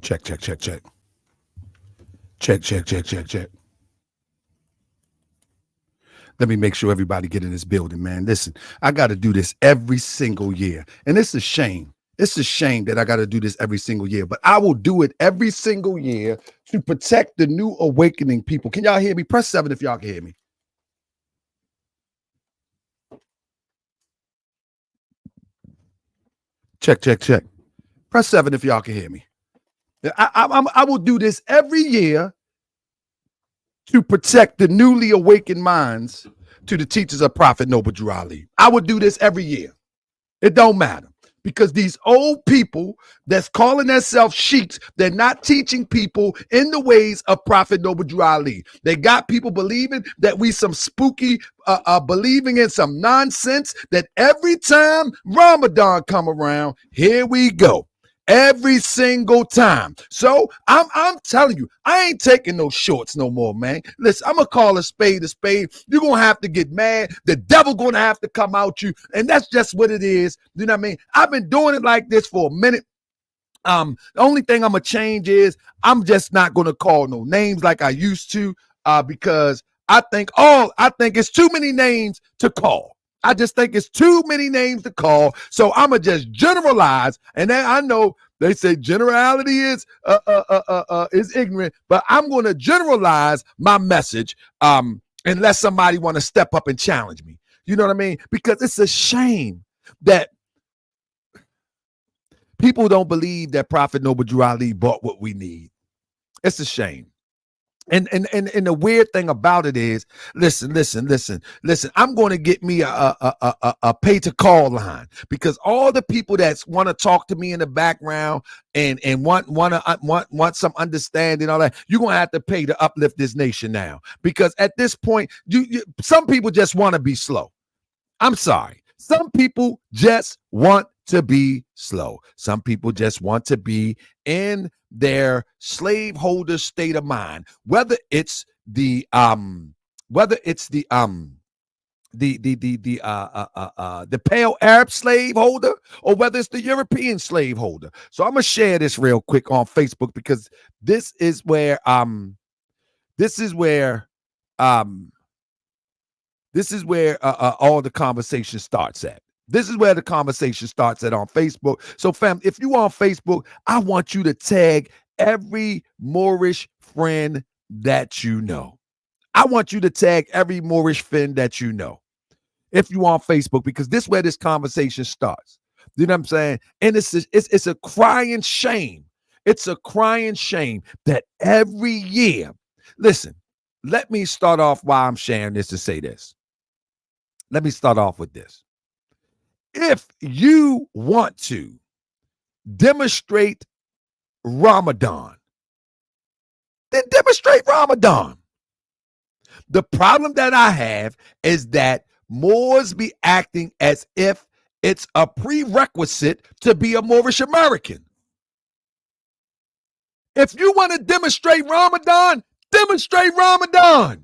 Check, check, check, check. Check, check, check, check, check. Let me make sure everybody get in this building, man. Listen, I got to do this every single year. And it's a shame. It's a shame that I got to do this every single year, but I will do it every single year to protect the new awakening people. Can y'all hear me? Press 7 if y'all can hear me. Check, check, check. Press 7 if y'all can hear me. I will do this every year to protect the newly awakened minds to the teachers of Prophet Noble Drew Ali. I would do this every year. It don't matter. Because these old people that's calling themselves sheiks, they're not teaching people in the ways of Prophet Noble Drew Ali. They got people believing that we some spooky, believing in some nonsense that every time Ramadan come around, here we go. Every single time. So I'm telling you, I ain't taking no shorts no more, man. Listen, I'm gonna call a spade a spade. You're gonna have to get mad. The devil gonna have to come out you, and that's just what it is. You know what I mean? I've been doing it like this for a minute. The only thing I'm gonna change is I'm just not gonna call no names like I used to, because I think it's too many names to call. I just think it's too many names to call. So I'm going to just generalize. And then I know they say generality is ignorant, but I'm going to generalize my message unless somebody want to step up and challenge me. You know what I mean? Because it's a shame that people don't believe that Prophet Noble Drew Ali bought what we need. It's a shame. And the weird thing about it is, listen. I'm going to get me a pay to call line, because all the people that want to talk to me in the background and want some understanding, all that, you're going to have to pay to uplift this nation now. Because at this point, some people just want to be slow. I'm sorry. Some people just want to be slow. Some people just want to be in their slaveholder state of mind, whether it's the pale Arab slaveholder or whether it's the European slaveholder. So I'm gonna share this real quick on Facebook, because this is where all the conversation starts at. This is where the conversation starts at on Facebook. So, fam, if you on Facebook, I want you to tag every Moorish friend that you know. I want you to tag every Moorish friend that you know, if you on Facebook, because this is where this conversation starts. You know what I'm saying? And it's a crying shame. It's a crying shame that every year, listen, let me start off while I'm sharing this to say this. Let me start off with this. If you want to demonstrate Ramadan, then demonstrate Ramadan. The problem that I have is that Moors be acting as if it's a prerequisite to be a Moorish American. If you want to demonstrate Ramadan, demonstrate Ramadan.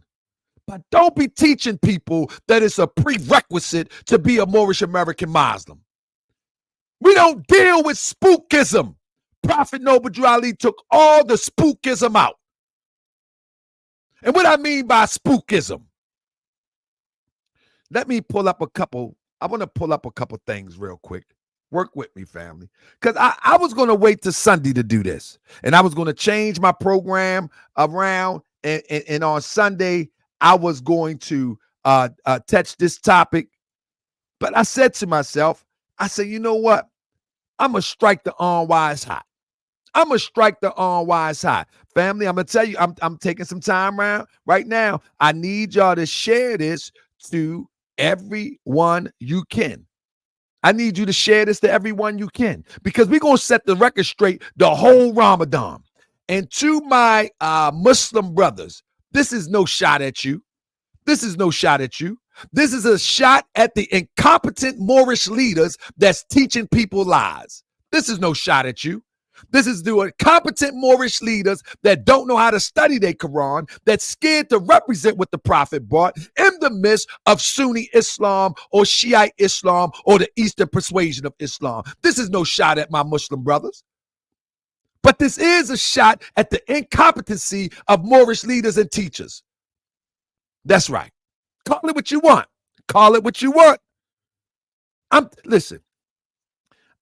But don't be teaching people that it's a prerequisite to be a Moorish American Muslim. We don't deal with spookism. Prophet Noble Drew Ali took all the spookism out. And what I mean by spookism, let me pull up a couple. I want to pull up a couple things real quick. Work with me, family. Because I was going to wait till Sunday to do this. And I was going to change my program around. And on Sunday, I was going to touch this topic, but I said to myself, I said, you know what? I'm going to strike the unwise hot. I'm going to strike the unwise hot. Family, I'm going to tell you, I'm taking some time around right now. I need y'all to share this to everyone you can. I need you to share this to everyone you can, because we're going to set the record straight the whole Ramadan. And to my Muslim brothers, this is no shot at you. This is no shot at you. This is a shot at the incompetent Moorish leaders that's teaching people lies. This is no shot at you. This is the incompetent Moorish leaders that don't know how to study their Quran, that's scared to represent what the Prophet brought in the midst of Sunni Islam or Shiite Islam or the Eastern persuasion of Islam. This is no shot at my Muslim brothers. But this is a shot at the incompetency of Moorish leaders and teachers. That's right. Call it what you want. Call it what you want. Listen,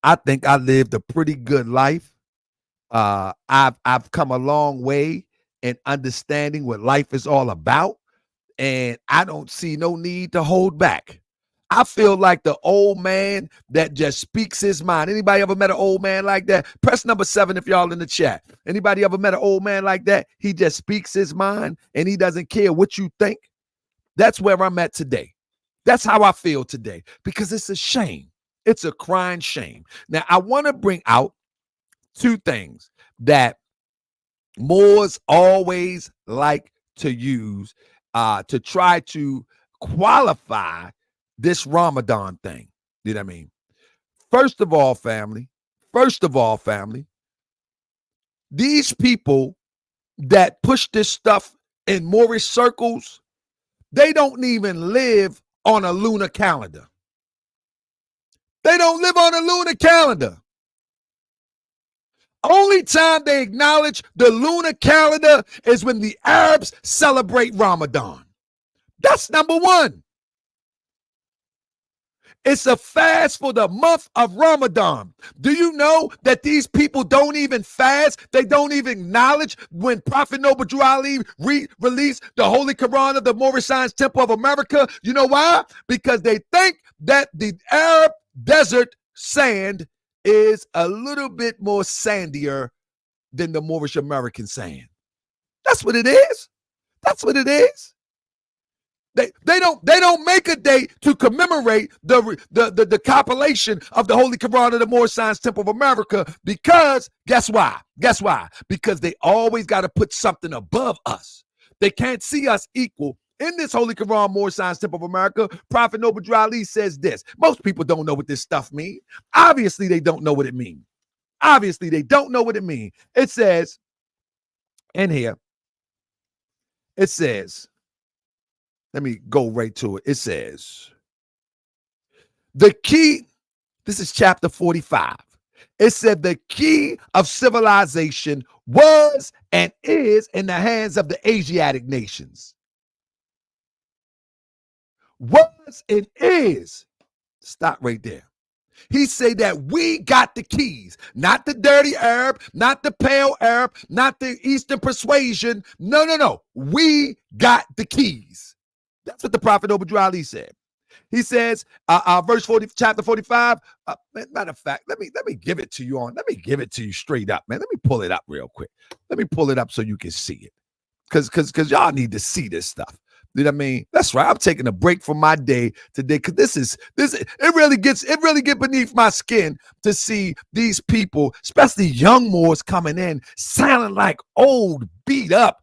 I think I lived a pretty good life. I've come a long way in understanding what life is all about, and I don't see no need to hold back. I feel like the old man that just speaks his mind. Anybody ever met an old man like that? Press number 7 if y'all in the chat. Anybody ever met an old man like that? He just speaks his mind and he doesn't care what you think. That's where I'm at today. That's how I feel today, because it's a shame. It's a crying shame. Now, I want to bring out 2 things that Moors always like to use to try to qualify this Ramadan thing. You know what I mean? First of all, family, these people that push this stuff in Moorish circles, they don't even live on a lunar calendar. They don't live on a lunar calendar. Only time they acknowledge the lunar calendar is when the Arabs celebrate Ramadan. That's number 1. It's a fast for the month of Ramadan. Do you know that these people don't even fast? They don't even acknowledge when Prophet Noble Drew Ali released the Holy Quran of the Moorish Science Temple of America. You know why? Because they think that the Arab desert sand is a little bit more sandier than the Moorish American sand. That's what it is. That's what it is. They don't make a day to commemorate the compilation of the Holy Quran of the Moorish Science Temple of America, because guess why? Guess why? Because they always got to put something above us. They can't see us equal. In this Holy Quran, Moorish Science Temple of America, Prophet Noble Drew Ali says this. Most people don't know what this stuff means. Obviously, they don't know what it means. Obviously, they don't know what it means. It says in here, it says, let me go right to it. It says, the key, this is chapter 45. It said the key of civilization was and is in the hands of the Asiatic nations. Was and is. Stop right there. He said that we got the keys, not the dirty Arab, not the pale Arab, not the Eastern persuasion. No. We got the keys. That's what the Prophet Noble Drew Ali said. He says, verse 40, chapter 45. Matter of fact, let me give it to you let me give it to you straight up, man. Let me pull it up real quick. Let me pull it up so you can see it. Because y'all need to see this stuff. You know what I mean? That's right. I'm taking a break from my day today, because it really gets beneath my skin to see these people, especially young Moors, coming in sounding like old beat up,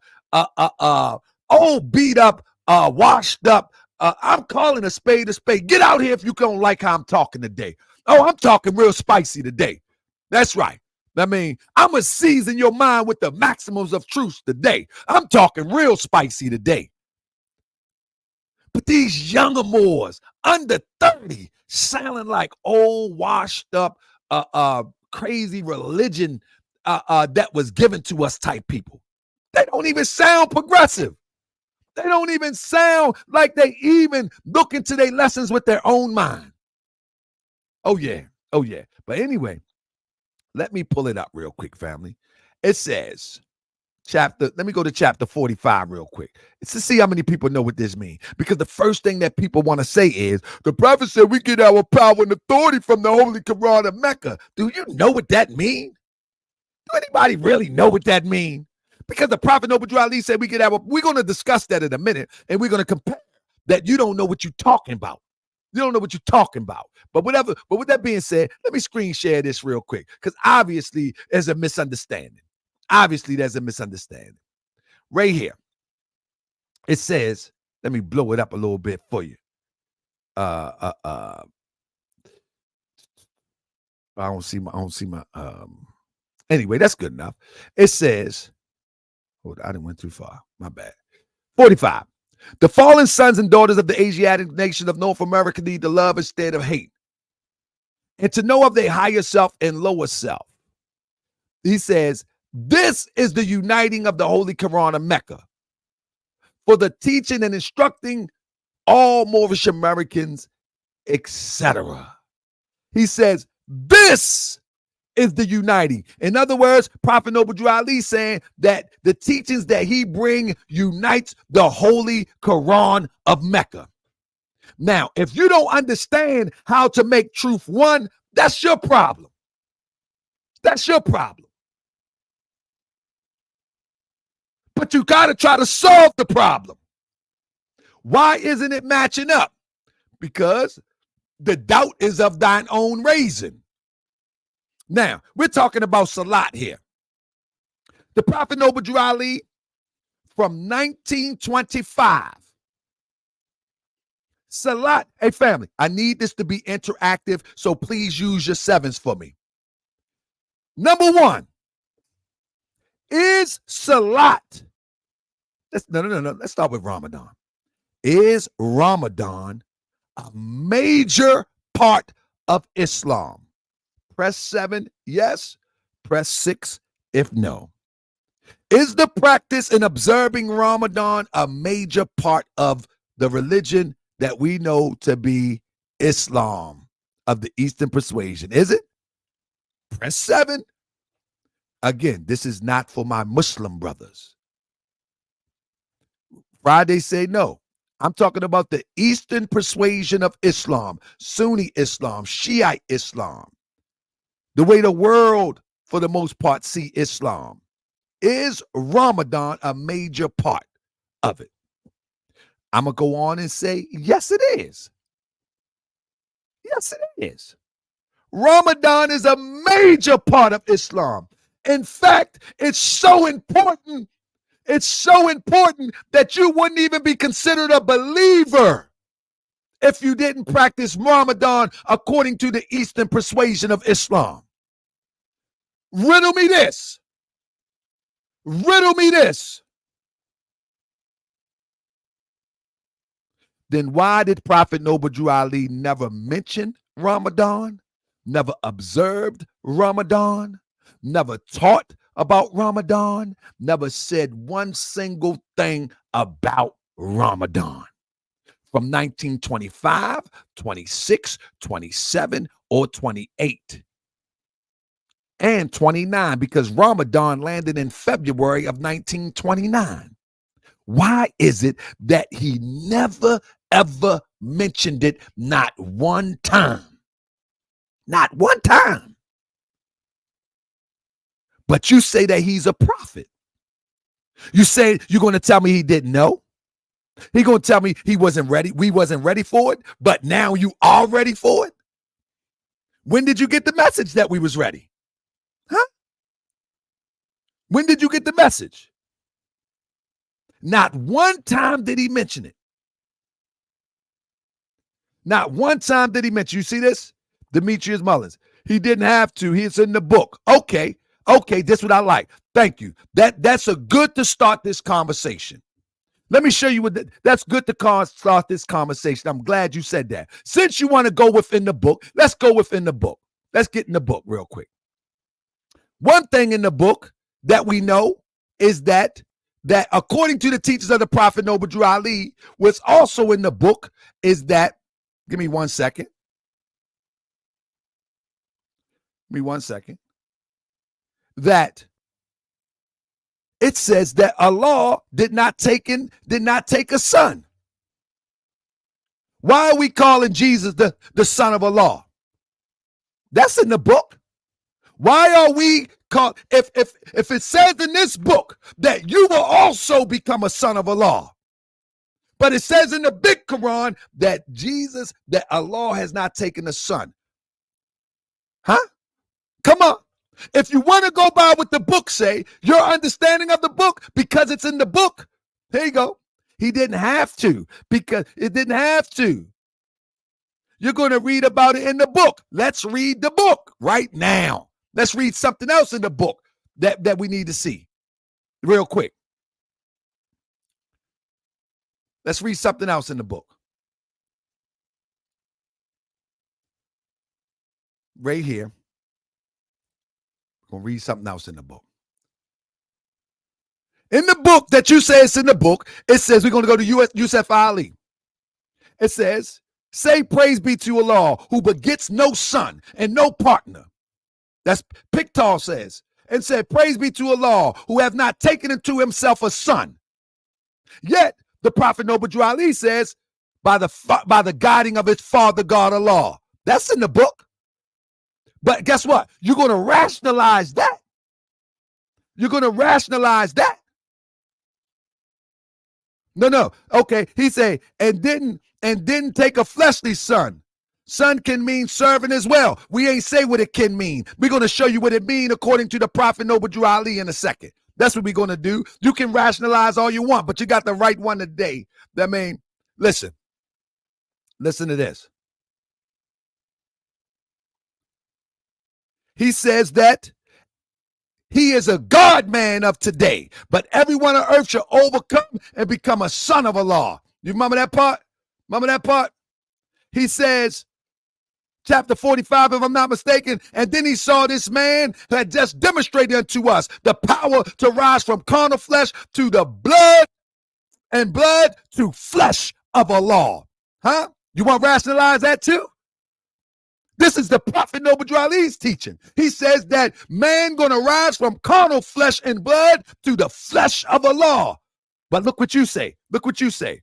washed up. I'm calling a spade a spade. Get out here if you don't like how I'm talking today. Oh, I'm talking real spicy today. That's right. I mean, I'm going to season your mind with the maximums of truth today. I'm talking real spicy today. But these younger Moors, under 30, sounding like old, washed up, crazy religion that was given to us type people. They don't even sound progressive. They don't even sound like they even look into their lessons with their own mind. Oh, yeah. But anyway, let me pull it up real quick, family. It says, let me go to chapter 45 real quick. It's to see how many people know what this means. Because the first thing that people want to say is, the prophet said we get our power and authority from the Holy Quran of Mecca. Do you know what that means? Do anybody really know what that means? Because the Prophet Noble Drew Ali said we're going to discuss that in a minute, and we're going to compare that. You don't know what you're talking about. You don't know what you're talking about. But with that being said, let me screen share this real quick, because obviously there's a misunderstanding. Right here. It says, let me blow it up a little bit for you. I don't see my anyway, that's good enough. It says, hold on, I didn't went too far. My bad. 45. The fallen sons and daughters of the Asiatic nation of North America need to love instead of hate, and to know of their higher self and lower self. He says, this is the uniting of the Holy Quran of Mecca for the teaching and instructing all Moorish Americans, etc. He says, this is the uniting. In other words, Prophet Noble Drew Ali saying that the teachings that he bring unites the Holy Quran of Mecca. Now, if you don't understand how to make truth one, that's your problem. That's your problem. But you got to try to solve the problem. Why isn't it matching up? Because the doubt is of thine own raising. Now, we're talking about Salat here. The Prophet Noble Drew Ali from 1925. Salat, hey family, I need this to be interactive, so please use your sevens for me. Number one, is Salat, no, let's start with Ramadan. Is Ramadan a major part of Islam? Press 7, yes. Press 6, if no. Is the practice in observing Ramadan a major part of the religion that we know to be Islam of the Eastern persuasion? Is it? Press 7. Again, this is not for my Muslim brothers. Friday say no. I'm talking about the Eastern persuasion of Islam, Sunni Islam, Shiite Islam, the way the world, for the most part, see Islam. Is Ramadan a major part of it? I'm going to go on and say, yes, it is. Yes, it is. Ramadan is a major part of Islam. In fact, it's so important. It's so important that you wouldn't even be considered a believer if you didn't practice Ramadan according to the Eastern persuasion of Islam. Riddle me this. Riddle me this. Then why did Prophet Noble Drew Ali never mention Ramadan, never observed Ramadan, never taught about Ramadan, never said one single thing about Ramadan? From 1925, 26, 27, or 28. And 29, because Ramadan landed in February of 1929. Why is it that he never, ever mentioned it, not one time? Not one time. But you say that he's a prophet. You say you're going to tell me he didn't know? He's going to tell me he wasn't ready. We wasn't ready for it, but now you are ready for it? When did you get the message that we was ready? Huh? When did you get the message? Not one time did he mention it. Not one time did he mention. You see this? Demetrius Mullins. He didn't have to. It's in the book. Okay, that's what I like. Thank you. That's a good to start this conversation. Let me show you what that's good to start this conversation. I'm glad you said that. Since you want to go within the book, let's go within the book. Let's get in the book real quick. One thing in the book that we know is that according to the teachers of the Prophet Noble Drew Ali, what's also in the book is that, give me 1 second. Give me 1 second. That it says that Allah did not take a son. Why are we calling Jesus the son of Allah? That's in the book. Why are we called, if it says in this book that you will also become a son of Allah, but it says in the big Quran that Allah has not taken a son. Huh? Come on. If you want to go by what the book say, your understanding of the book, because it's in the book, here you go. He didn't have to, because it didn't have to. You're going to read about it in the book. Let's read the book right now. Let's read something else in the book that we need to see real quick. Let's read something else in the book. Right here. I'm going to read something else in the book. In the book that you say it's in the book, it says, we're going to go to Yusuf Ali. It says, say praise be to Allah, who begets no son and no partner. That's Pictal says. And said, praise be to Allah, who have not taken into himself a son. Yet, the Prophet Noble Drew Ali says, by the guiding of his father God Allah. That's in the book. But guess what? You're going to rationalize that. You're going to rationalize that. No. Okay. He say, and didn't take a fleshly son. Son can mean servant as well. We ain't say what it can mean. We're going to show you what it mean according to the Prophet Noble Drew Ali in a second. That's what we're going to do. You can rationalize all you want, but you got the right one today. That mean, listen to this. He says that he is a God man of today, but everyone on earth shall overcome and become a son of Allah. You remember that part? Remember that part? He says, chapter 45, if I'm not mistaken, and then he saw this man who had just demonstrated unto us the power to rise from carnal flesh to the blood and blood to flesh of Allah. Huh? You want to rationalize that too? This is the Prophet Noble Drew Ali's teaching. He says that man going to rise from carnal flesh and blood to the flesh of Allah. But look what you say. Look what you say.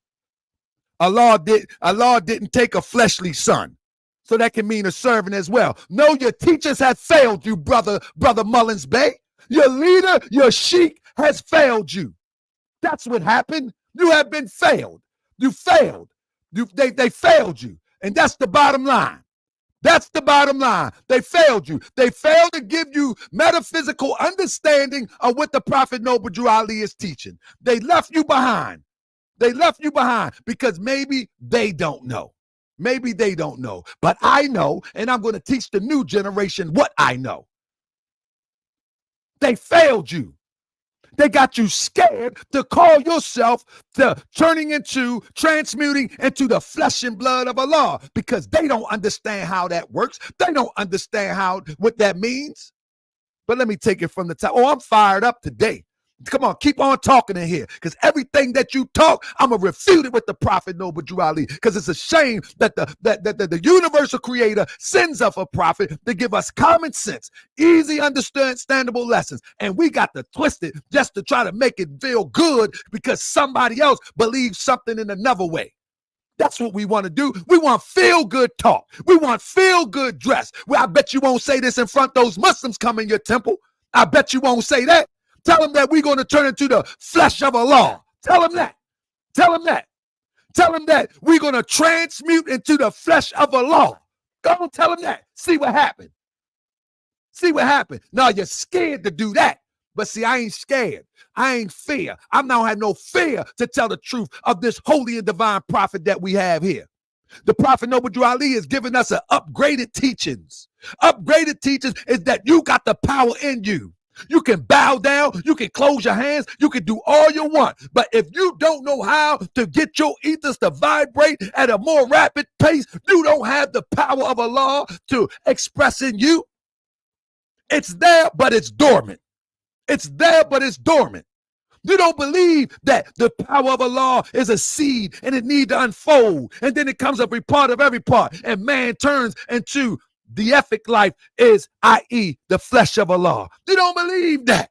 Allah didn't take a fleshly son. So that can mean a servant as well. No, your teachers have failed you, brother Mullins Bey. Your leader, your sheikh has failed you. That's what happened. You have been failed. You failed. They failed you. And that's the bottom line. That's the bottom line. They failed you. They failed to give you metaphysical understanding of what the Prophet Noble Drew Ali is teaching. They left you behind. They left you behind because maybe they don't know. Maybe they don't know. But I know, and I'm going to teach the new generation what I know. They failed you. They got you scared to call yourself to transmuting into the flesh and blood of Allah because they don't understand how that works. They don't understand what that means. But let me take it from the top. Oh, I'm fired up today. Come on, keep on talking in here because everything that you talk, I'm going to refute it with the Prophet Noble Drew Ali because it's a shame that the universal creator sends us a prophet to give us common sense, easy, understandable lessons. And we got to twist it just to try to make it feel good because somebody else believes something in another way. That's what we want to do. We want feel-good talk. We want feel-good dress. Well, I bet you won't say this in front of those Muslims come in your temple. I bet you won't say that. Tell them that we're going to turn into the flesh of Allah. Tell them that. Tell them that. Tell them that we're going to transmute into the flesh of Allah. Go on, tell them that. See what happened. See what happened. Now you're scared to do that. But see, I ain't scared. I ain't fear. I now have no fear to tell the truth of this holy and divine prophet that we have here. The Prophet Noble Drew Ali is giving us an upgraded teachings. Upgraded teachings is that you got the power in you. You can bow down, you can close your hands, you can do all you want. But if you don't know how to get your ethers to vibrate at a more rapid pace, you don't have the power of Allah to express in you. It's there, but it's dormant. It's there, but it's dormant. You don't believe that the power of Allah is a seed and it needs to unfold. And then it comes every part of every part. And man turns into the ethic life is, i.e., the flesh of Allah. You don't believe that.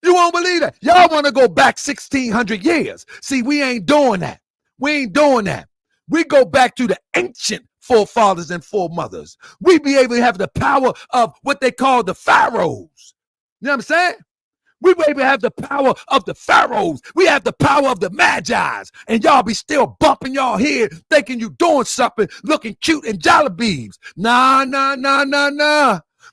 You won't believe that. Y'all want to go back 1,600 years. See, we ain't doing that. We ain't doing that. We go back to the ancient forefathers and foremothers. We be able to have the power of what they call the pharaohs. You know what I'm saying? We be able to have the power of the pharaohs. We have the power of the magi's. And y'all be still bumping y'all head thinking you doing something, looking cute in JALABEEBS. Nah.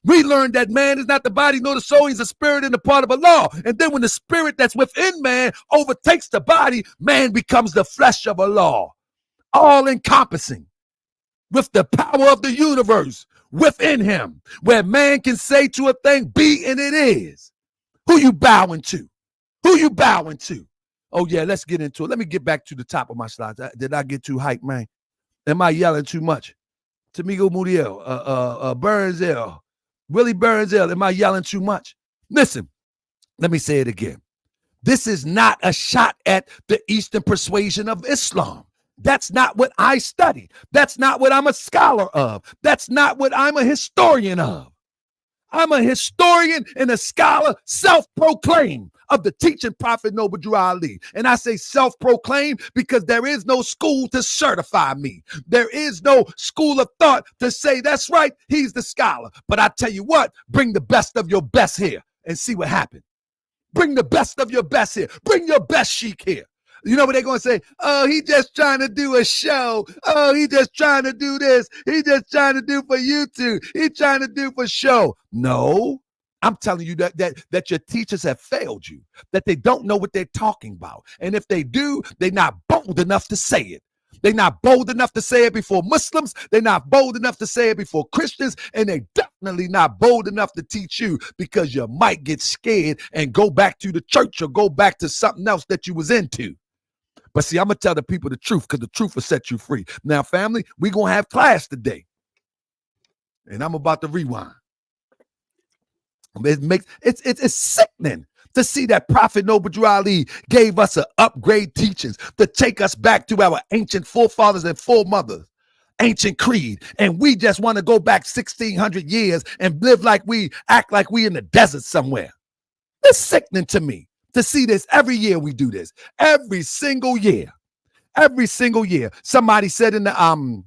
We learned that man is not the body nor the soul. He's a spirit and a part of Allah. And then when the spirit that's within man overtakes the body, man becomes the flesh of Allah. All encompassing with the power of the universe within him, where man can say to a thing, be, and it is. Who you bowing to? Who you bowing to? Oh, yeah, let's get into it. Let me get back to the top of my slides. Did I get too hyped, man? Am I yelling too much? Tamigo Muriel, Burns L, Willie Burnsdale, am I yelling too much? Listen, let me say it again. This is not a shot at the Eastern persuasion of Islam. That's not what I study. That's not what I'm a scholar of. That's not what I'm a historian of. I'm a historian and a scholar, self-proclaimed, of the teaching prophet Noble Drew Ali. And I say self-proclaimed because there is no school to certify me. There is no school of thought to say, that's right, he's the scholar. But I tell you what, bring the best of your best here and see what happens. Bring the best of your best here. Bring your best sheik here. You know what they're going to say? Oh, he just trying to do a show. Oh, he just trying to do this. He just trying to do for YouTube. He trying to do for show. No, I'm telling you that your teachers have failed you, that they don't know what they're talking about. And if they do, they're not bold enough to say it. They're not bold enough to say it before Muslims. They're not bold enough to say it before Christians. And they're definitely not bold enough to teach you because you might get scared and go back to the church or go back to something else that you was into. But see, I'm going to tell the people the truth because the truth will set you free. Now, family, we're going to have class today. And I'm about to rewind. It's sickening to see that Prophet Noble Drew Ali gave us an upgrade teachings to take us back to our ancient forefathers and foremothers, ancient creed. And we just want to go back 1,600 years and act like we in the desert somewhere. It's sickening to me to see this. Every year we do this. Every single year. Every single year. Somebody said in the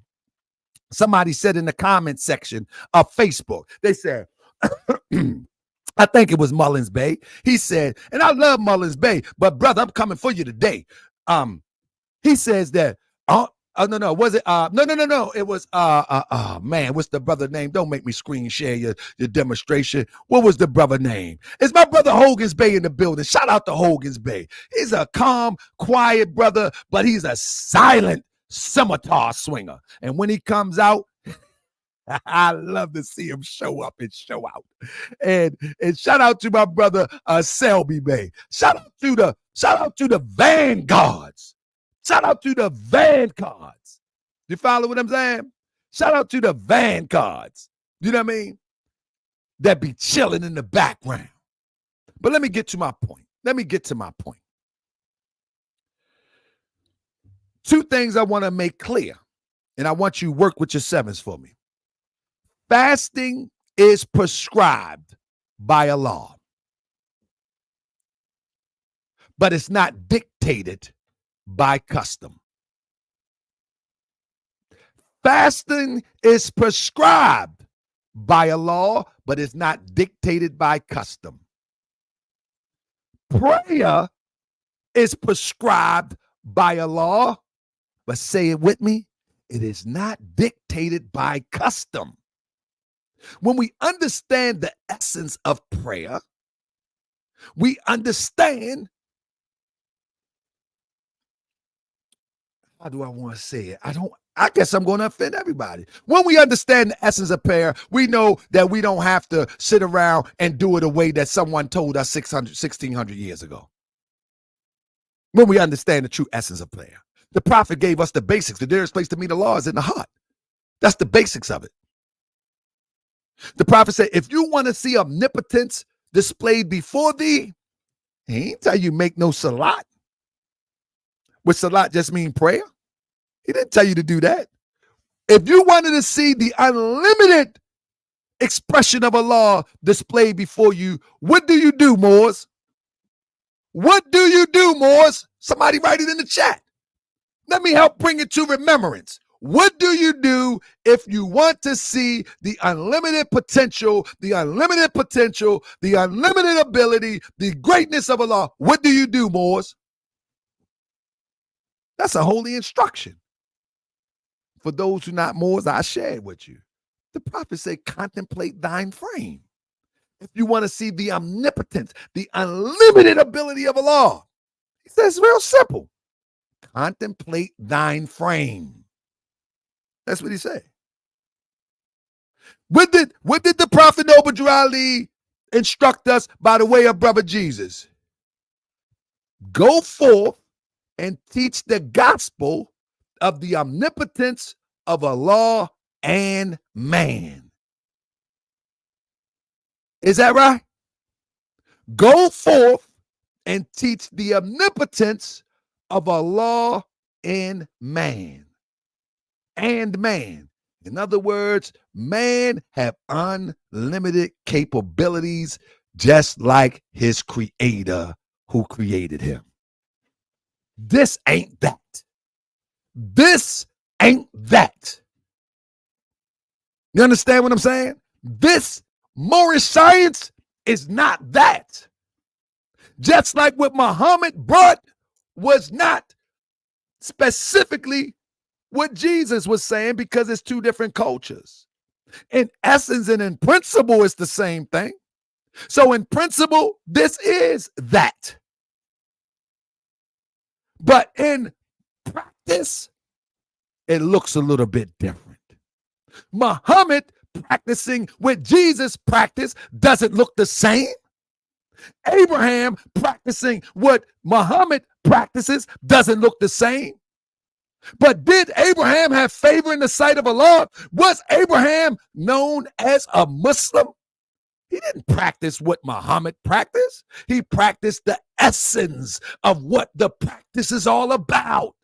comment section of Facebook, they said, I think it was Mullins Bay. He said, and I love Mullins Bay, but brother, I'm coming for you today. He says that, no, was it? No. It was, man, what's the brother name? Don't make me screen share your demonstration. What was the brother name? It's my brother Hogan's Bay in the building. Shout out to Hogan's Bay. He's a calm, quiet brother, but he's a silent scimitar swinger. And when he comes out, I love to see him show up and show out. And shout out to my brother Selby Bay. Shout out to the vanguards. Shout out to the vanguards. You follow what I'm saying? Shout out to the vanguards. You know what I mean? That be chilling in the background. But let me get to my point. Two things I want to make clear, and I want you to work with your sevens for me. Fasting is prescribed by a law, but it's not dictated by custom. Fasting is prescribed by a law, but it's not dictated by custom. Prayer is prescribed by a law, but say it with me, it is not dictated by custom. When we understand the essence of prayer, we understand, how do I want to say it? I guess I'm going to offend everybody. When we understand the essence of prayer, we know that we don't have to sit around and do it the way that someone told us 1,600 years ago. When we understand the true essence of prayer, the prophet gave us the basics. The dearest place to meet Allah is in the heart. That's the basics of it. The prophet said, if you want to see omnipotence displayed before thee, he ain't tell you make no salat. Would salat just mean prayer? He didn't tell you to do that. If you wanted to see the unlimited expression of Allah displayed before you, what do you do, Moors? What do you do, Moors? Somebody write it in the chat. Let me help bring it to remembrance. What do you do if you want to see the unlimited potential, the unlimited ability, the greatness of Allah? What do you do, Moors? That's a holy instruction. For those who are not Moors, I share it with you. The prophet said, contemplate thine frame. If you want to see the omnipotence, the unlimited ability of Allah, he says it's real simple. Contemplate thine frame. That's what he said. What did the prophet Noble Drew Ali instruct us by the way of brother Jesus? Go forth and teach the gospel of the omnipotence of Allah and man. Is that right? Go forth and teach the omnipotence of Allah in man. And man. In other words, man have unlimited capabilities just like his creator who created him. This ain't that. This ain't that. You understand what I'm saying? This Moorish science is not that. Just like what Muhammad brought was not specifically what Jesus was saying, because it's two different cultures. In essence and in principle, it's the same thing. So in principle, this is that. But in practice, it looks a little bit different. Muhammad practicing what Jesus practiced doesn't look the same. Abraham practicing what Muhammad practices doesn't look the same. But did Abraham have favor in the sight of Allah? Was Abraham known as a Muslim? He didn't practice what Muhammad practiced. He practiced the essence of what the practice is all about.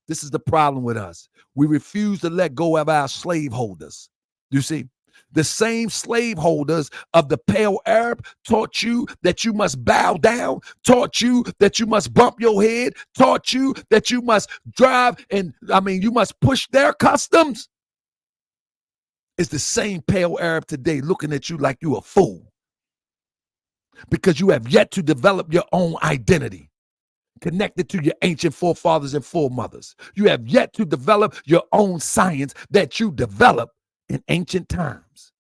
This is the problem with us. We refuse to let go of our slaveholders. You see, the same slaveholders of the Pale Arab taught you that you must bow down, taught you that you must bump your head, taught you that you must drive and, you must push their customs. It's the same Pale Arab today looking at you like you a fool because you have yet to develop your own identity connected to your ancient forefathers and foremothers. You have yet to develop your own science that you developed in ancient times.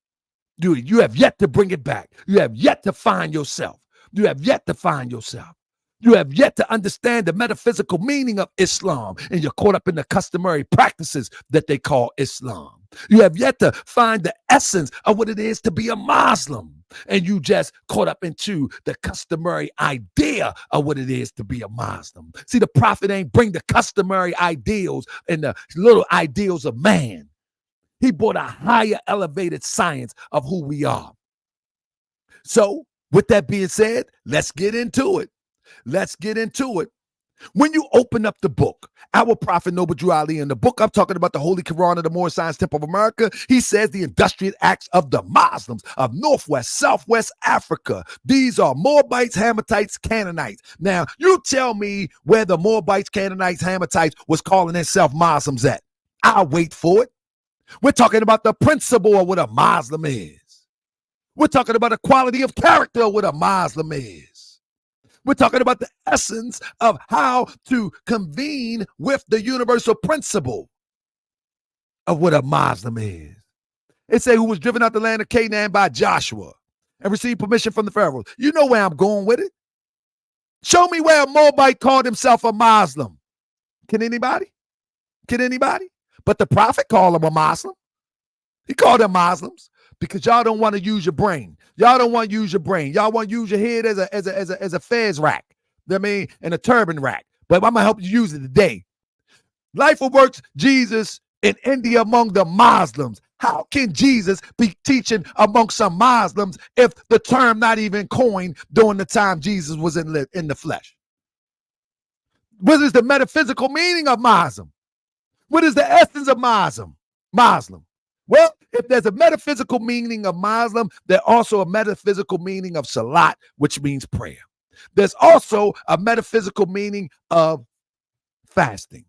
You have yet to bring it back. You have yet to find yourself. You have yet to find yourself. You have yet to understand the metaphysical meaning of Islam, and you're caught up in the customary practices that they call Islam. You have yet to find the essence of what it is to be a Muslim, and you just caught up into the customary idea of what it is to be a Muslim. See, the prophet ain't bring the customary ideals and the little ideals of man. He brought a higher elevated science of who we are. So, with that being said, let's get into it. Let's get into it. When you open up the book, our prophet Noble Drew Ali, in the book I'm talking about, the Holy Quran of the Moorish Science Temple of America, he says the industrial acts of the Muslims of Northwest, Southwest Africa. These are Moabites, Hammatites, Canaanites. Now, you tell me where the Moabites, Canaanites, Hammatites was calling themselves Muslims at. I'll wait for it. We're talking about the principle of what a Muslim is. We're talking about the quality of character of what a Muslim is. We're talking about the essence of how to convene with the universal principle of what a Muslim is. It say who was driven out the land of Canaan by Joshua and received permission from the Pharaoh. You know where I'm going with it. Show me where a Moabite called himself a Muslim. Can anybody? Can anybody? But the prophet called him a Muslim. He called them Muslims because y'all don't want to use your brain. Y'all don't want to use your brain. Y'all want to use your head as a fez rack. You know what I mean? And a turban rack. But I'm going to help you use it today. Life of Works Jesus in India among the Muslims. How can Jesus be teaching among some Muslims if the term not even coined during the time Jesus was in the flesh? What is the metaphysical meaning of Muslim? What is the essence of Muslim? Well, if there's a metaphysical meaning of Muslim, there's also a metaphysical meaning of SALAT, which means prayer. There's also a metaphysical meaning of fasting.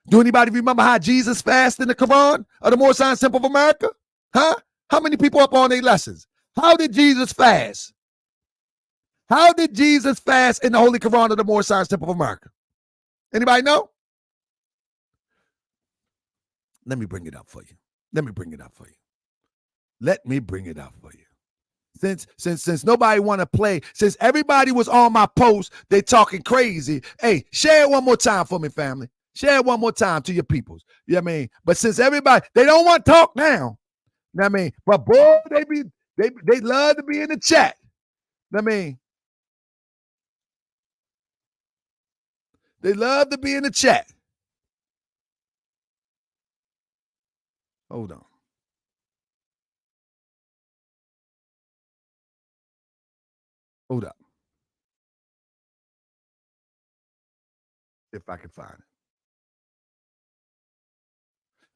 Do anybody remember how Jesus fasted in the Quran of the Moorish Science Temple of America? Huh? How many people up on their lessons? How did Jesus fast? How did Jesus fast in the Holy Quran of the Moorish Science Temple of America? Anybody know? Let me bring it up for you. Let me bring it up for you. Since nobody want to play, since everybody was on my post, they talking crazy. Hey, share it one more time for me, family. Share it one more time to your peoples. You know what I mean? But since everybody, they don't want to talk now. You know what I mean? But boy, they love to be in the chat. You know what I mean? They love to be in the chat. Hold on. Hold up. If I can find it.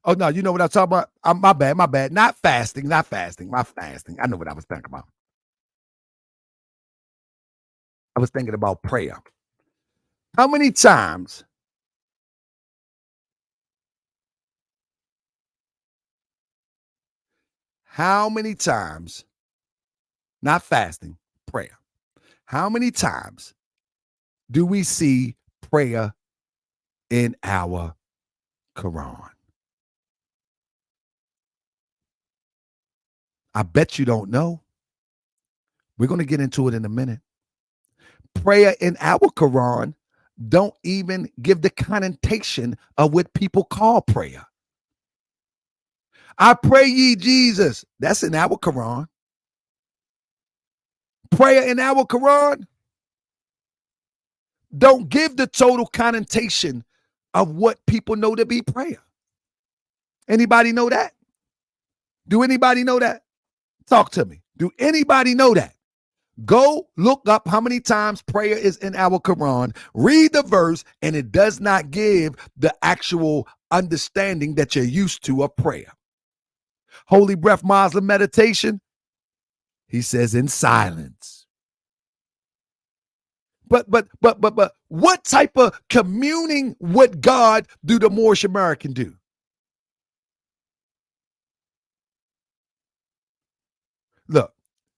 Oh, no, you know what I'm talking about? My bad. Not fasting. My fasting. I know what I was thinking about. I was thinking about prayer. How many times not fasting, prayer. How many times do we see prayer in our Quran? I bet you don't know. We're going to get into it in a minute. Prayer in our Quran don't even give the connotation of what people call prayer. I pray ye Jesus. That's in our Quran. Prayer in our Quran don't give the total connotation of what people know to be prayer. Anybody know that? Do anybody know that? Talk to me. Do anybody know that? Go look up how many times prayer is in our Quran, read the verse, and it does not give the actual understanding that you're used to of prayer. Holy breath Muslim meditation, he says in silence. But what type of communing with God do the Moorish American do? Look,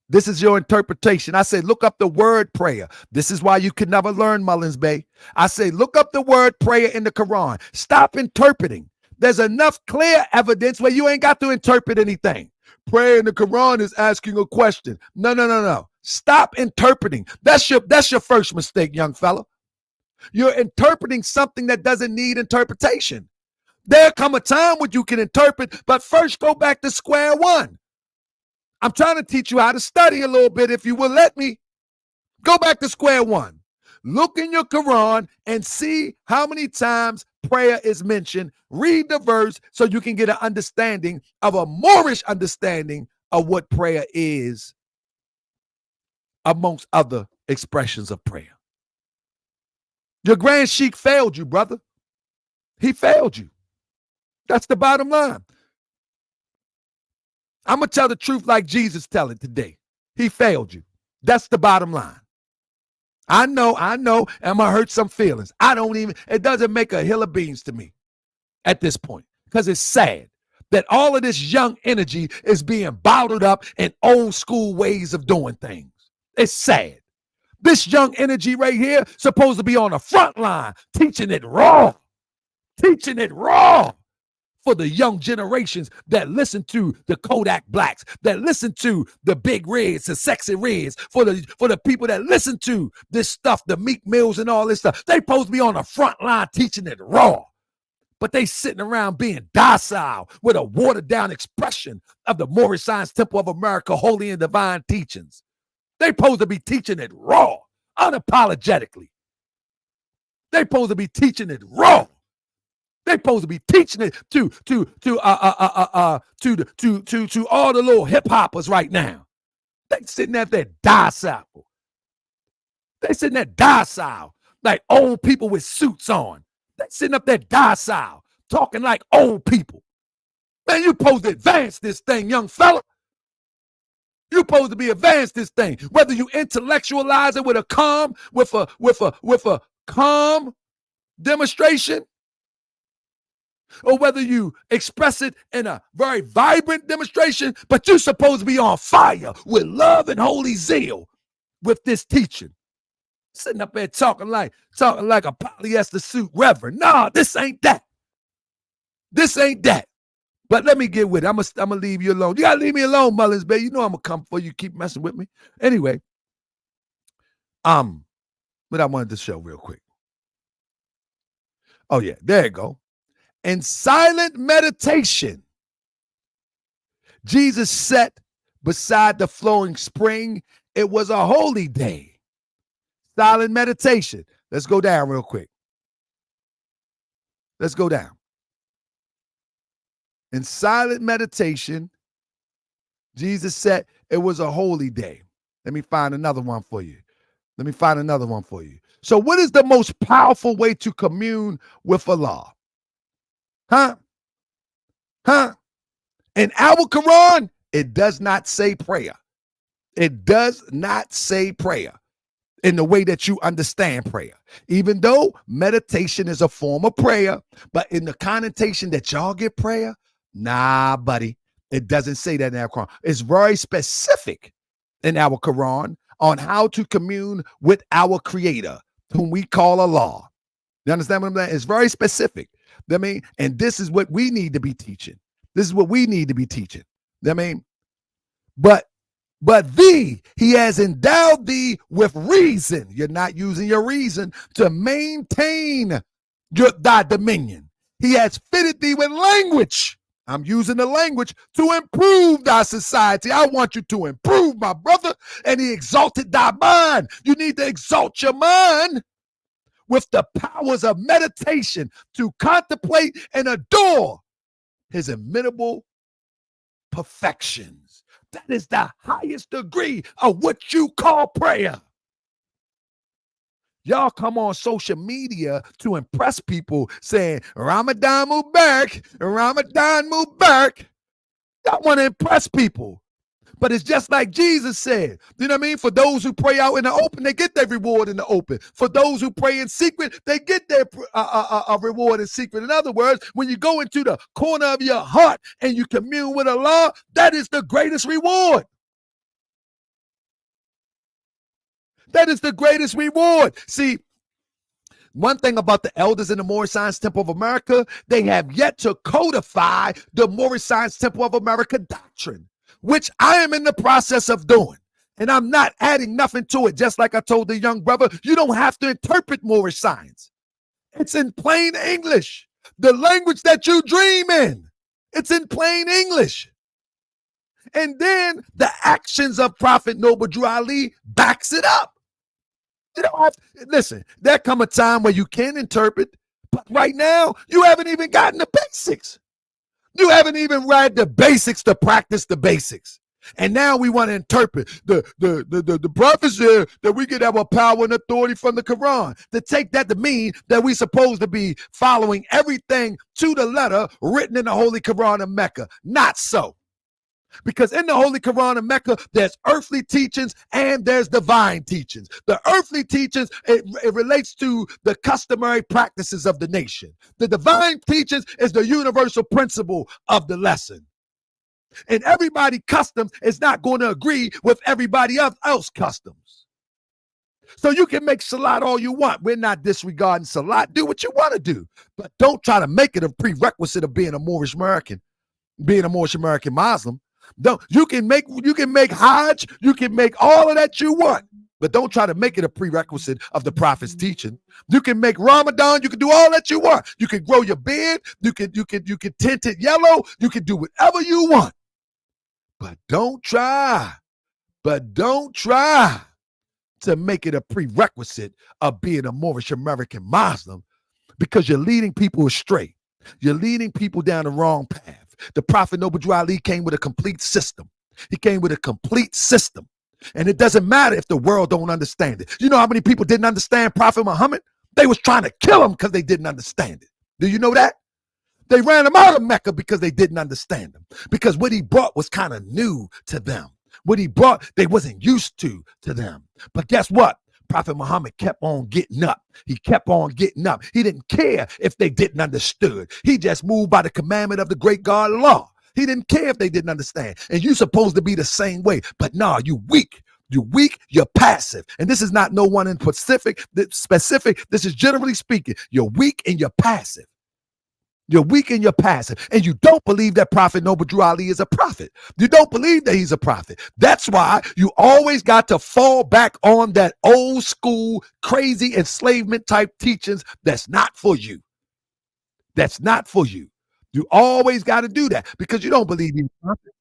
this is your interpretation. I say, look up the word prayer. This is why you could never learn Mullins Bay. I say, look up the word prayer in the Quran. Stop interpreting. There's enough clear evidence where you ain't got to interpret anything. Prayer in the Quran is asking a question. No. Stop interpreting. That's your first mistake, young fella. You're interpreting something that doesn't need interpretation. There'll come a time when you can interpret, but first go back to square one. I'm trying to teach you how to study a little bit. If you will let me, go back to square one. Look in your Quran and see how many times prayer is mentioned. Read the verse so you can get an understanding of a Moorish understanding of what prayer is, amongst other expressions of prayer. Your Grand Sheikh failed you, brother. He failed you. That's the bottom line. I'm going to tell the truth like Jesus tell it today. He failed you. That's the bottom line. I know, I'm going to hurt some feelings. It doesn't make a hill of beans to me at this point, because it's sad that all of this young energy is being bottled up in old school ways of doing things. It's sad. This young energy right here supposed to be on the front line, teaching it raw for the young generations that listen to the Kodak Blacks, that listen to the Big Reds, the Sexy Reds, for the people that listen to this stuff, the Meek Mills and all this stuff. They supposed to be on the front line teaching it raw, but they sitting around being docile with a watered down expression of the Moorish Science Temple of America, holy and divine teachings. They supposed to be teaching it raw, unapologetically. They supposed to be teaching it raw. They supposed to be teaching it to all the little hip hoppers right now. They sitting at that docile. They sitting there docile, like old people with suits on. They sitting up there docile, talking like old people. Man, you supposed to advance this thing, young fella. You supposed to be advanced this thing. Whether you intellectualize it with a calm demonstration, or whether you express it in a very vibrant demonstration, but you're supposed to be on fire with love and holy zeal with this teaching. Sitting up there talking like a polyester suit reverend. Nah, this ain't that. This ain't that. But let me get with it. I'm gonna leave you alone. You gotta leave me alone, Mullins, baby. You know I'm gonna come for you. Keep messing with me. Anyway, what I wanted to show real quick. Oh yeah, there you go. In silent meditation, Jesus sat beside the flowing spring. It was a holy day. Silent meditation. Let's go down real quick. Let's go down. In silent meditation, Jesus said it was a holy day. Let me find another one for you. Let me find another one for you. So what is the most powerful way to commune with Allah? Huh? In our Quran, it does not say prayer. It does not say prayer in the way that you understand prayer. Even though meditation is a form of prayer, but in the connotation that y'all get prayer, nah, buddy, it doesn't say that in our Quran. It's very specific in our Quran on how to commune with our Creator, whom we call Allah. You understand what I'm saying? It's very specific. I mean, and this is what we need to be teaching. This is what we need to be teaching. I mean, but thee, he has endowed thee with reason. You're not using your reason to maintain thy dominion. He has fitted thee with language. I'm using the language to improve thy society. I want you to improve, my brother. And he exalted thy mind. You need to exalt your mind with the powers of meditation to contemplate and adore his immutable perfections. That is the highest degree of what you call prayer. Y'all come on social media to impress people saying, Ramadan Mubarak, Ramadan Mubarak. Y'all want to impress people. But it's just like Jesus said, you know what I mean? For those who pray out in the open, they get their reward in the open. For those who pray in secret, they get their reward in secret. In other words, when you go into the corner of your heart and you commune with Allah, that is the greatest reward. That is the greatest reward. See, one thing about the elders in the Moorish Science Temple of America, they have yet to codify the Moorish Science Temple of America doctrine, which I am in the process of doing. And I'm not adding nothing to it. Just like I told the young brother, you don't have to interpret Moorish science. It's in plain English. The language that you dream in. It's in plain English. And then the actions of Prophet Noble Drew Ali backs it up. You don't have to, listen, there come a time where you can interpret, but right now, you haven't even gotten the basics. You haven't even read the basics to practice the basics. And now we want to interpret the prophet said that we get our power and authority from the Quran. To take that to mean that we're supposed to be following everything to the letter written in the Holy Quran of Mecca. Not so. Because in the Holy Quran of Mecca, there's earthly teachings and there's divine teachings. The earthly teachings, it relates to the customary practices of the nation. The divine teachings is the universal principle of the lesson. And everybody's customs is not going to agree with everybody else's customs. So you can make SALAT all you want. We're not disregarding SALAT. Do what you want to do. But don't try to make it a prerequisite of being a Moorish American, being a Moorish American Muslim. Don't, you can make Hajj, you can make all of that you want, but don't try to make it a prerequisite of the prophet's teaching. You can make Ramadan, you can do all that you want. You can grow your beard, you can tint it yellow, you can do whatever you want. But don't try to make it a prerequisite of being a Moorish American Muslim, because you're leading people astray. You're leading people down the wrong path. The Prophet Noble Drew Ali came with a complete system. He came with a complete system. And it doesn't matter if the world don't understand it. You know how many people didn't understand Prophet Muhammad? They was trying to kill him because they didn't understand it. Do you know that? They ran him out of Mecca because they didn't understand him. Because what he brought was kind of new to them. What he brought, they wasn't used to them. But guess what? Prophet Muhammad kept on getting up. He kept on getting up. He didn't care if they didn't understood. He just moved by the commandment of the great God Allah. He didn't care if they didn't understand. And you're supposed to be the same way. But nah, you weak. You're weak, you're passive. And this is not no one in specific. This is generally speaking. You're weak and you're passive. You're weak and you're passive. And you don't believe that Prophet Noble Drew Ali is a prophet. You don't believe that he's a prophet. That's why you always got to fall back on that old school, crazy enslavement type teachings that's not for you. That's not for you. You always got to do that because you don't believe he's a prophet.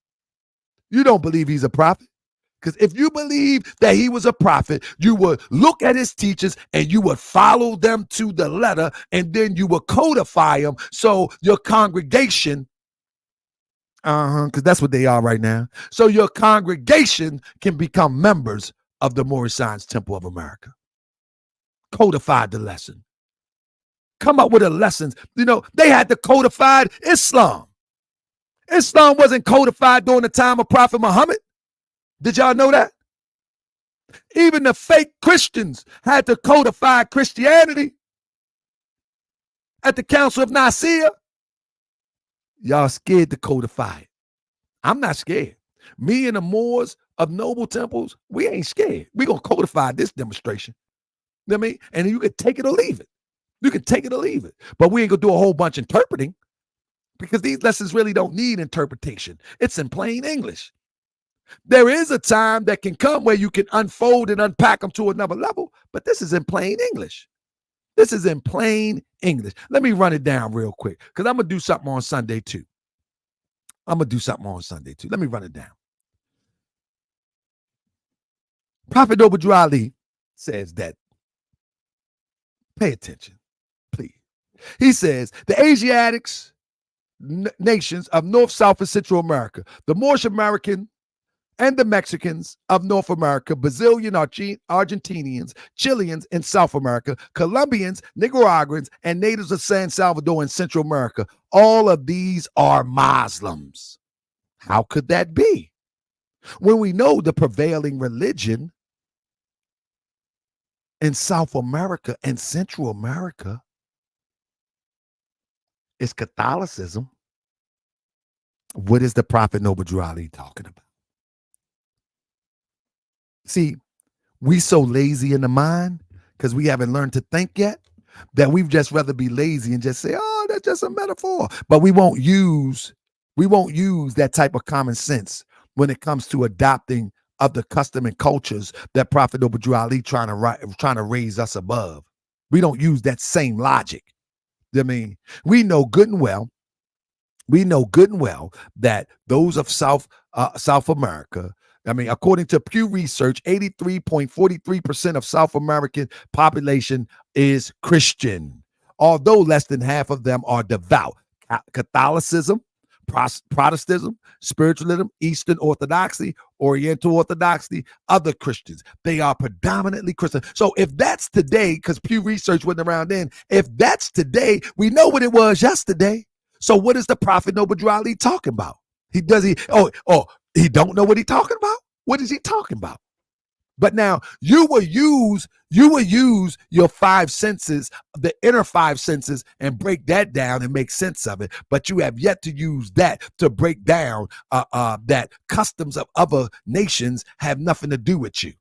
You don't believe he's a prophet. Because if you believe that he was a prophet, you would look at his teachings and you would follow them to the letter, and then you would codify them so your congregation, because that's what they are right now, so your congregation can become members of the Moorish Science Temple of America. Codified the lesson. Come up with the lessons. You know, they had to codify Islam. Islam wasn't codified during the time of Prophet Muhammad. Did y'all know that? Even the fake Christians had to codify Christianity at the Council of Nicaea. Y'all scared to codify it. I'm not scared. Me and the Moors of noble temples, we ain't scared. We're going to codify this demonstration. You know what I mean? And you can take it or leave it. You can take it or leave it. But we ain't going to do a whole bunch interpreting because these lessons really don't need interpretation. It's in plain English. There is a time that can come where you can unfold and unpack them to another level, but this is in plain English. This is in plain English. Let me run it down real quick because I'm going to do something on Sunday too. Let me run it down. Prophet Noble Ali says that, pay attention, please. He says, the Asiatics nations of North, South, and Central America, the Moorish American and the Mexicans of North America, Brazilian, Argentinians, Chileans in South America, Colombians, Nicaraguans, and natives of San Salvador in Central America. All of these are Muslims. How could that be? When we know the prevailing religion in South America and Central America is Catholicism. What is the Prophet Noble Ali talking about? See, we so lazy in the mind because we haven't learned to think yet that we'd just rather be lazy and just say, oh, that's just a metaphor. But we won't use that type of common sense when it comes to adopting of the custom and cultures that Prophet Noble Ali trying to raise us above. We don't use that same logic. I mean, we know good and well that those of South America, I mean, according to Pew Research, 83.43% of South American population is Christian, although less than half of them are devout. Catholicism, Protestantism, spiritualism, Eastern Orthodoxy, Oriental Orthodoxy, other Christians. They are predominantly Christian. So if that's today, because Pew Research wasn't around then, if that's today, we know what it was yesterday. So what is the Prophet Noble Ali talking about? He don't know what he's talking about? What is he talking about? But now you will use your five senses, the inner five senses, and break that down and make sense of it. But you have yet to use that to break down that customs of other nations have nothing to do with you.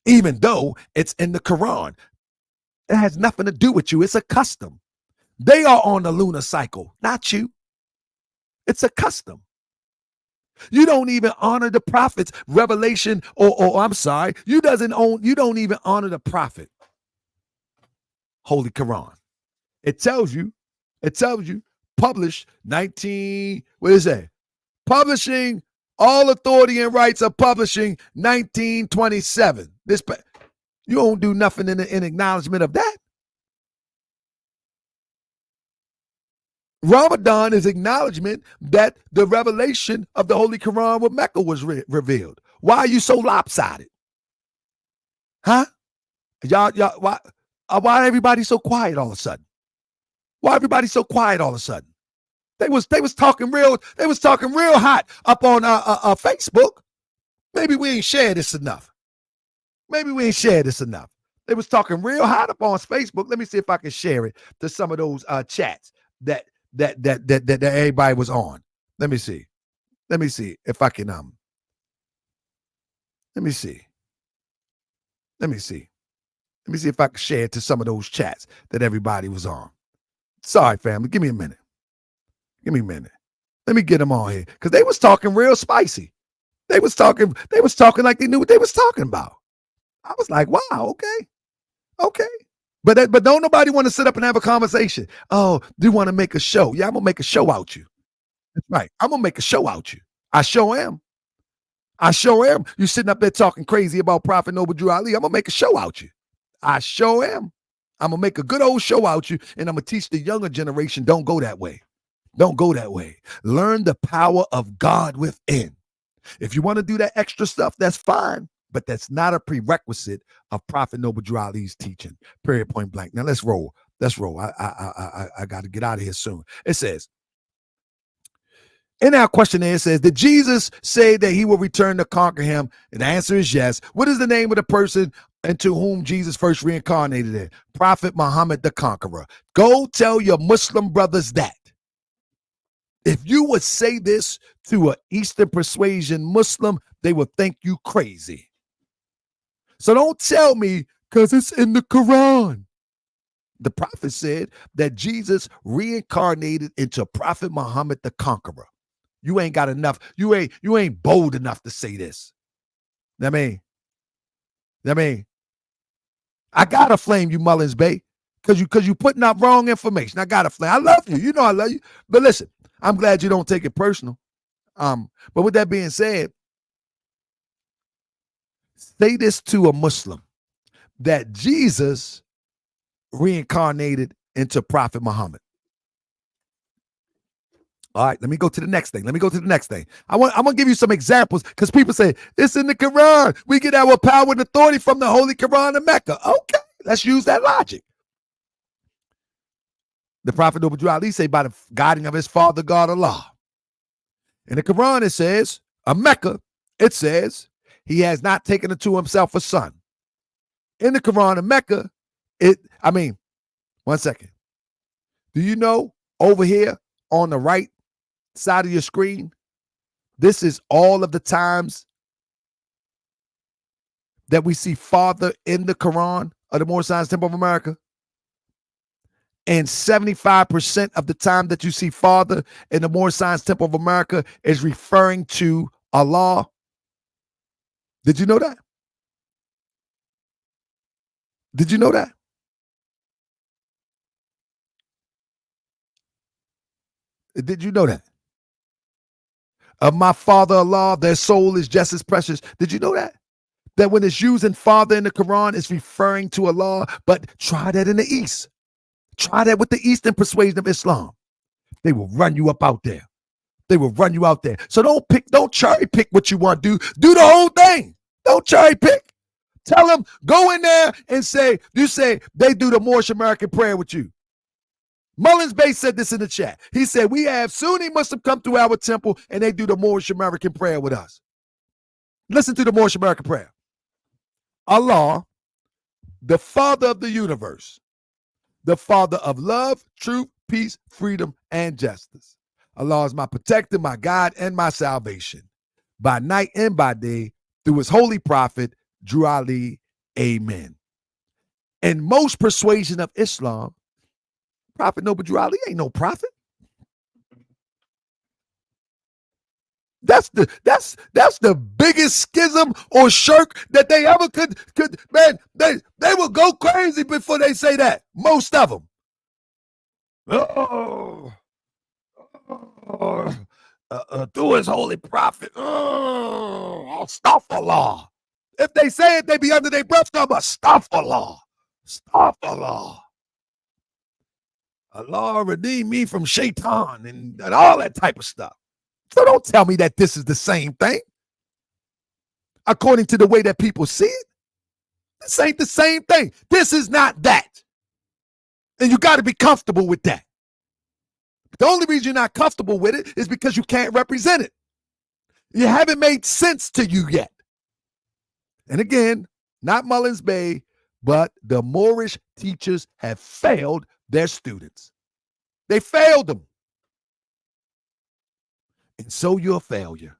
Even though it's in the Quran, it has nothing to do with you. It's a custom. They are on the lunar cycle, not you. It's a custom. You don't even honor the prophets, Revelation, you don't even honor the prophet. Holy Quran. It tells you, published publishing, all authority and rights of publishing 1927. You don't do nothing in acknowledgement of that. Ramadan is acknowledgement that the revelation of the Holy Quran with Mecca was revealed. Why are you so lopsided? Huh? Y'all, why everybody so quiet all of a sudden? Why everybody so quiet all of a sudden? They was talking real hot up on Facebook. Maybe we ain't shared this enough. They was talking real hot up on Facebook. Let me see if I can share it to some of those chats that everybody was on. Let me see if I can let me see if I can share it to some of those chats that everybody was on. Sorry, family, give me a minute. Let me get them on here because they was talking real spicy. They was talking like they knew what they was talking about. I was like, wow, okay. But don't nobody want to sit up and have a conversation. Oh, do you want to make a show? Yeah, I'm gonna make a show out you. That's right. I'm gonna make a show out you. I sure am. You sitting up there talking crazy about Prophet Noble Ali. I'm gonna make a show out you. I sure am. I'm gonna make a good old show out you, and I'm gonna teach the younger generation. Don't go that way. Learn the power of God within. If you want to do that extra stuff, that's fine. but that's not a prerequisite of Prophet Noble Drew Ali's teaching. Period, point blank. Now let's roll. Let's roll. I got to get out of here soon. It says, in our questionnaire, it says, did Jesus say that he will return to conquer him? And the answer is yes. What is the name of the person into whom Jesus first reincarnated in? Prophet Muhammad the Conqueror. Go tell your Muslim brothers that. If you would say this to an Eastern persuasion Muslim, they would think you crazy. So don't tell me because it's in the Quran. The prophet said that Jesus reincarnated into Prophet Muhammad the Conqueror. You ain't got enough. You ain't bold enough to say this. I mean, I gotta flame you, Mullins Bay, because you putting out wrong information. I gotta flame. I love you. You know I love you. But listen, I'm glad you don't take it personal. But with that being said, say this to a Muslim that Jesus reincarnated into Prophet Muhammad. All right, let me go to the next thing. I'm gonna give you some examples because people say it's in the Quran. We get our power and authority from the Holy Quran of Mecca. Okay, let's use that logic. The Prophet Noble Drew Ali say by the guiding of his father God Allah. In the Quran it says, of Mecca, it says he has not taken unto himself a son. In the Quran of Mecca, one second. Do you know over here on the right side of your screen, this is all of the times that we see Father in the Quran of the Moorish Temple of America? And 75% of the time that you see Father in the Moorish Temple of America is referring to Allah. Did you know that? Did you know that? Did you know that? Of my Father Allah, their soul is just as precious. Did you know that? That when it's using Father in the Quran, it's referring to Allah, but try that in the East. Try that with the Eastern persuasion of Islam. They will run you up out there. They will run you out there. So don't cherry pick what you want to do. Do the whole thing. Don't cherry pick. Tell them, go in there and say they do the Moish American prayer with you. Mullins Bay said this in the chat. He said, we have Sunni Muslim come through our temple and they do the Moorish American prayer with us. Listen to the Moorish American prayer. Allah, the Father of the universe, the Father of love, truth, peace, freedom, and justice. Allah is my protector, my God, and my salvation. By night and by day, through his holy prophet, Drew Ali, amen. In most persuasion of Islam, Prophet Noble Drew Ali ain't no prophet. That's the biggest schism or shirk that they ever could man, they will go crazy before they say that. Most of them. Through his holy prophet. Astaghfirullah. If they say it, they be under their breath. Astaghfirullah. Astaghfirullah. Allah redeem me from shaitan and all that type of stuff. So don't tell me that this is the same thing. According to the way that people see it, this ain't the same thing. This is not that. And you got to be comfortable with that. The only reason you're not comfortable with it is because you can't represent it. You haven't made sense to you yet. And again, not Mullins Bay, but the Moorish teachers have failed their students. They failed them. And so you're a failure.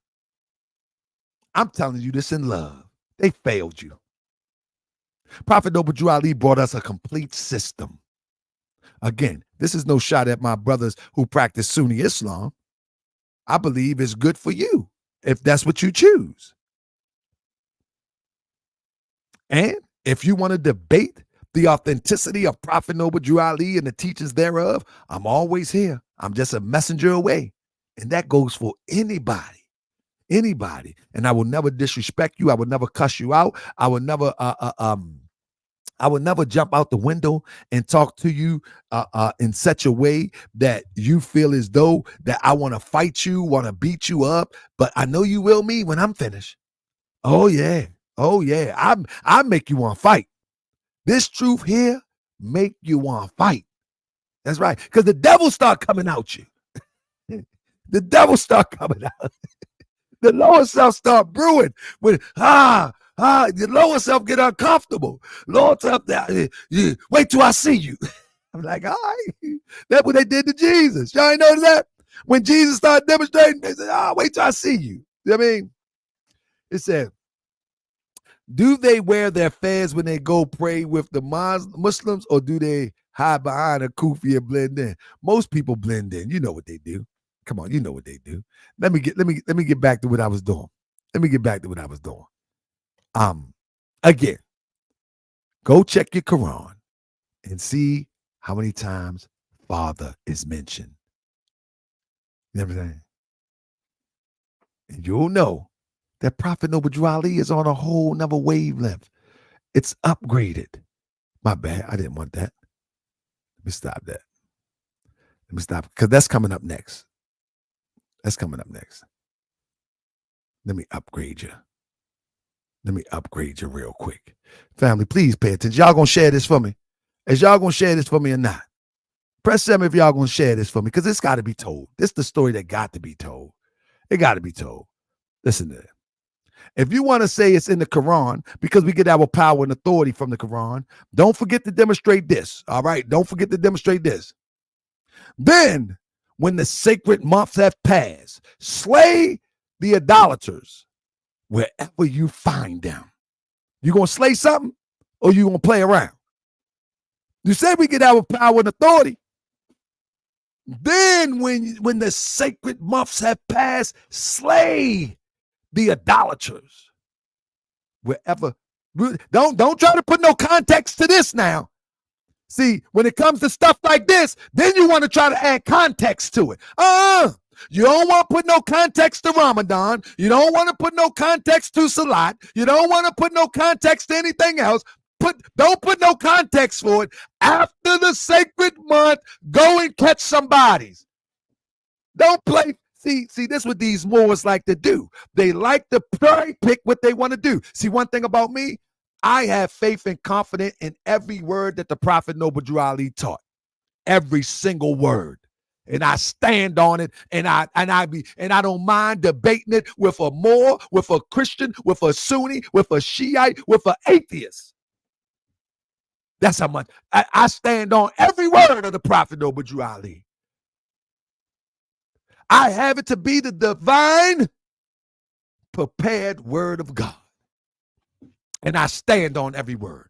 I'm telling you this in love. They failed you. Prophet Noble Drew Ali brought us a complete system. Again, this is no shot at my brothers who practice Sunni Islam. I believe it's good for you if that's what you choose. And if you want to debate the authenticity of Prophet Noble Drew Ali and the teachings thereof, I'm always here. I'm just a messenger away. And that goes for anybody. And I will never disrespect you. I will never cuss you out. I will never jump out the window and talk to you in such a way that you feel as though that I want to fight you, want to beat you up. But I know you will me when I'm finished. Oh, yeah. Oh yeah, I make you want to fight. This truth here make you want to fight. That's right, because the devil start coming out you. The devil start coming out. The lower self start brewing when the lower self get uncomfortable. Lower self, wait till I see you. I'm like, all right, that's what they did to Jesus. Y'all ain't notice that? When Jesus started demonstrating, they said, wait till I see you. You know what I mean? It said, do they wear their fez when they go pray with the Muslims, or do they hide behind a kufi and blend in? Most people blend in. You know what they do. Come on, you know what they do. Let me get back to what I was doing. Again, go check your Quran and see how many times Father is mentioned. You know what I'm saying? And you'll know that Prophet Noble Ali is on a whole nother wavelength. It's upgraded. My bad. I didn't want that. Let me stop that. Because that's coming up next. Let me upgrade you. Real quick. Family, please pay attention. Y'all gonna share this for me? Is y'all gonna share this for me or not? Press 7 if y'all gonna share this for me, because it's got to be told. This is the story that got to be told. It got to be told. Listen to it. If you want to say it's in the Quran, because we get our power and authority from the Quran, don't forget to demonstrate this. All right? Don't forget to demonstrate this. Then, when the sacred months have passed, slay the idolaters wherever you find them. You gonna slay something, or you gonna play around? You say we get our power and authority. Then when the sacred months have passed, slay the idolaters wherever. Don't try to put no context to this now. See, when it comes to stuff like this, then you want to try to add context to it. You don't want to put no context to Ramadan. You don't want to put no context to Salat. You don't want to put no context to anything else. Don't put no context for it. After the sacred month, go and catch some bodies. Don't play. See, this is what these Moors like to do. They like to pick what they want to do. See, one thing about me, I have faith and confidence in every word that the Prophet Noble Ali taught. Every single word. And I stand on it, and I don't mind debating it with a Moor, with a Christian, with a Sunni, with a Shiite, with an atheist. That's how much I stand on every word of the Prophet Noble Ali. I have it to be the divine prepared word of God. And I stand on every word.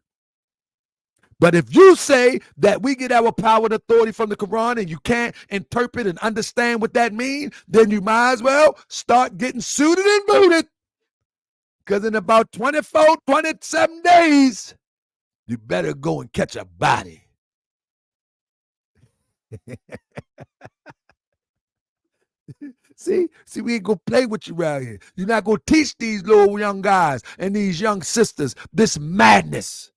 But if you say that we get our power and authority from the Quran and you can't interpret and understand what that means, then you might as well start getting suited and booted. Because in about 24, 27 days, you better go and catch a body. See, we ain't gonna play with you around here. You're not gonna teach these little young guys and these young sisters this madness.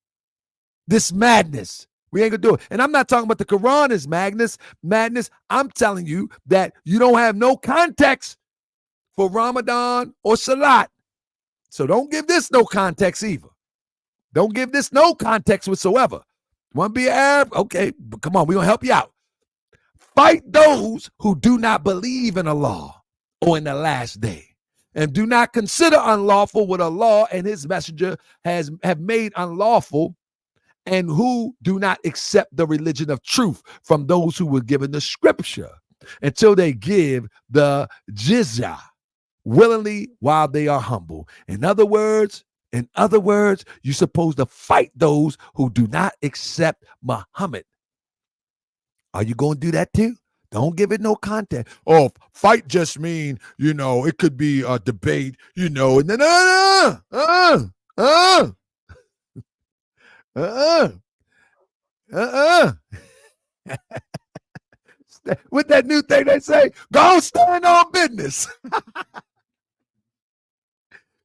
We ain't gonna do it. And I'm not talking about the Quran is madness. I'm telling you that you don't have no context for Ramadan or Salat. So don't give this no context either. Don't give this no context whatsoever. Want to be an Arab? Okay, but come on, we're gonna help you out. Fight those who do not believe in Allah or in the last day, and do not consider unlawful what Allah and his messenger have made unlawful, and who do not accept the religion of truth from those who were given the scripture until they give the jizya willingly while they are humble. In other words, you're supposed to fight those who do not accept Muhammad. Are you going to do that too? Don't give it no context. Oh, fight just mean, it could be a debate, and then with that new thing they say, go stand on business.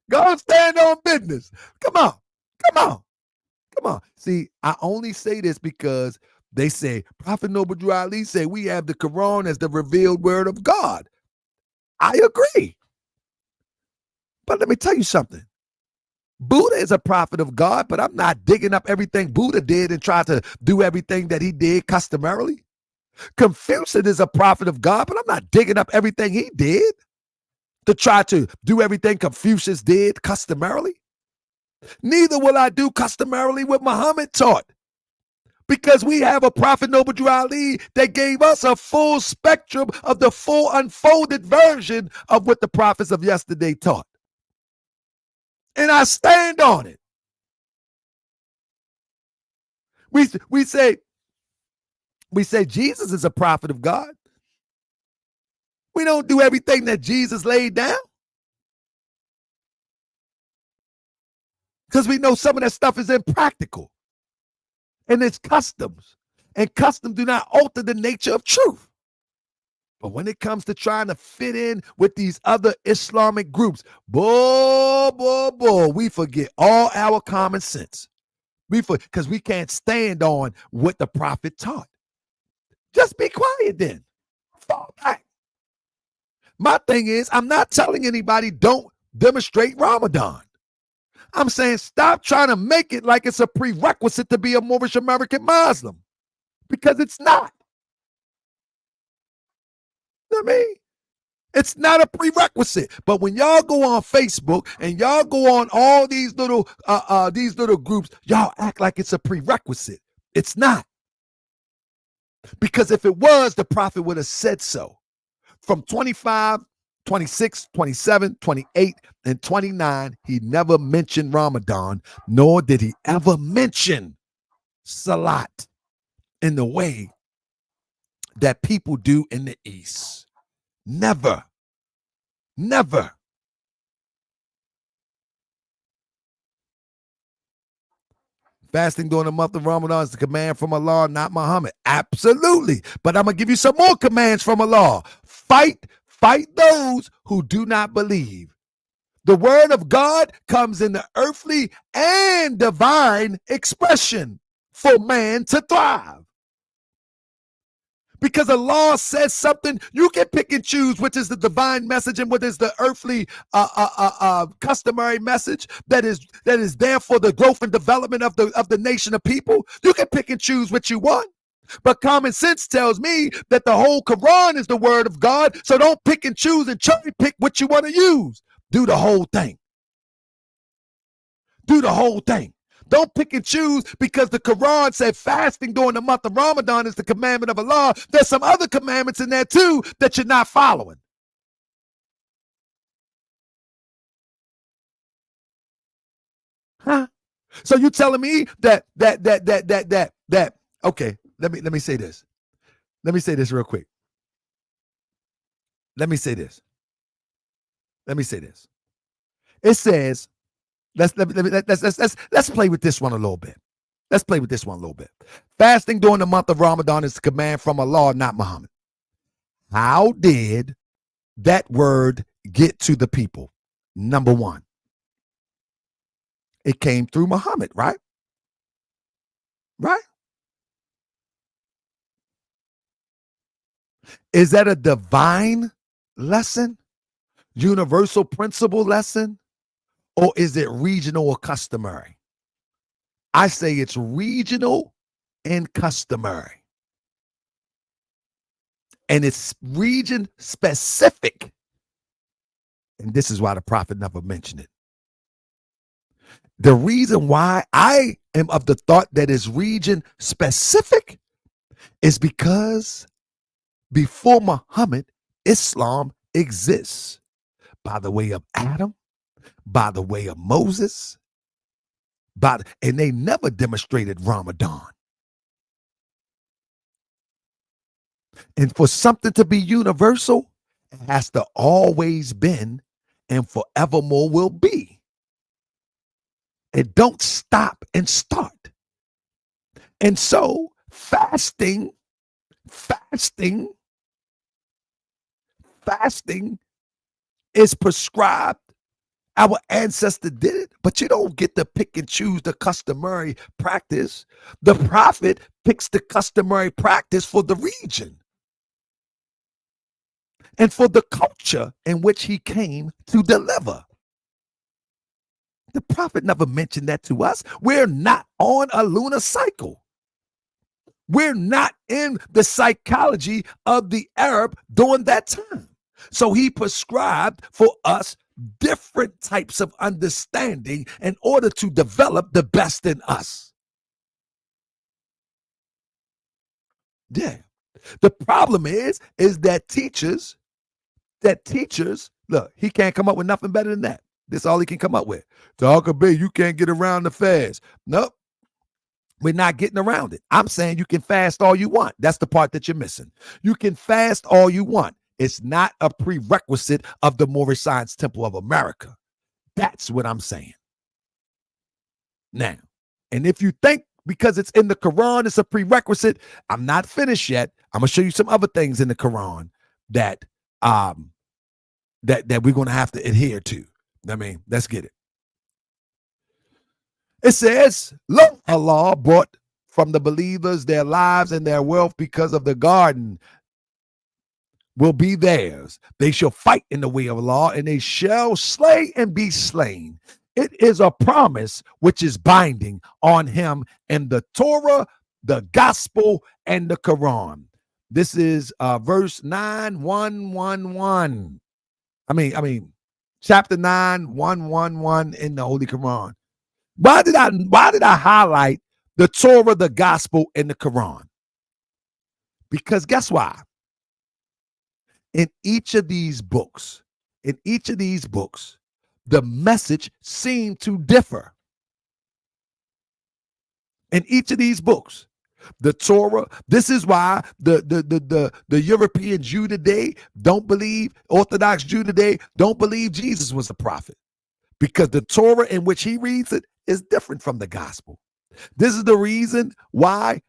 Go stand on business. Come on. See, I only say this because they say, Prophet Noble Ali say we have the Quran as the revealed word of God. I agree. But let me tell you something. Buddha is a prophet of God, but I'm not digging up everything Buddha did and try to do everything that he did customarily. Confucius is a prophet of God, but I'm not digging up everything he did to try to do everything Confucius did customarily. Neither will I do customarily what Muhammad taught, because we have a prophet, Noble Drew Ali, that gave us a full spectrum of the full unfolded version of what the prophets of yesterday taught. And I stand on it. We say Jesus is a prophet of God. We don't do everything that Jesus laid down, because we know some of that stuff is impractical and it's customs, and customs do not alter the nature of truth. But when it comes to trying to fit in with these other Islamic groups, we forget all our common sense. Because we can't stand on what the prophet taught. Just be quiet then. Fall back. My thing is, I'm not telling anybody don't demonstrate Ramadan. I'm saying stop trying to make it like it's a prerequisite to be a Moorish American Muslim, because it's not. You know what I mean? It's not a prerequisite. But when y'all go on Facebook and y'all go on all these little groups, y'all act like it's a prerequisite. It's not. Because if it was, the prophet would have said so. From 25, 26, 27, 28, and 29, he never mentioned Ramadan, nor did he ever mention SALAT in the way that people do in the East. Never. Never. Fasting during the month of Ramadan is the command from Allah, not Muhammad. Absolutely. But I'm going to give you some more commands from Allah. Fight those who do not believe. The word of God comes in the earthly and divine expression for man to thrive. Because Allah says something, you can pick and choose which is the divine message and what is the earthly customary message that is there for the growth and development of the nation of people. You can pick and choose what you want. But common sense tells me that the whole Quran is the word of God, so don't pick and choose and cherry pick what you want to use. Do the whole thing. Do the whole thing. Don't pick and choose because the Quran said fasting during the month of Ramadan is the commandment of Allah. There's some other commandments in there too that you're not following. Huh? So you telling me that okay, let me say this. Let me say this real quick. Let me say this. It says, let's play with this one a little bit. Fasting during the month of Ramadan is a command from Allah, not Muhammad. How did that word get to the people? Number one, it came through Muhammad, right? Right? Is that a divine lesson? Universal principle lesson? Or is it regional or customary? I say it's regional and customary. And it's region specific. And this is why the prophet never mentioned it. The reason why I am of the thought that it's region specific is because before Muhammad, Islam exists by the way of Adam, by the way of Moses, and they never demonstrated Ramadan. And for something to be universal, it has to always been and forevermore will be. It don't stop and start. And so fasting is prescribed. Our ancestor did it, but you don't get to pick and choose the customary practice. The prophet picks the customary practice for the region and for the culture in which he came to deliver. The prophet never mentioned that to us. We're not on a lunar cycle. We're not in the psychology of the Arab during that time. So he prescribed for us different types of understanding in order to develop the best in us. Yeah. The problem is that teachers, look, he can't come up with nothing better than that. That's all he can come up with. Talk be, you can't get around the fast. Nope. We're not getting around it. I'm saying you can fast all you want. That's the part that you're missing. You can fast all you want. It's not a prerequisite of the Moorish Science Temple of America. That's what I'm saying. Now, and if you think because it's in the Quran, it's a prerequisite, I'm not finished yet. I'm gonna show you some other things in the Quran that that we're gonna have to adhere to. I mean, let's get it. It says, look, Allah brought from the believers their lives and their wealth because of the garden will be theirs. They shall fight in the way of Allah, and they shall slay and be slain. It is a promise which is binding on him in the Torah, the Gospel, and the Quran. This is verse 9:111. I mean, chapter 9:111 in the Holy Quran. Why did I highlight the Torah, the Gospel, and the Quran? Because guess why? In each of these books, the message seemed to differ. In each of these books, the Torah, this is why the European Jew today don't believe, Orthodox Jew today don't believe Jesus was a prophet. Because the Torah in which he reads it is different from the gospel. This is the reason why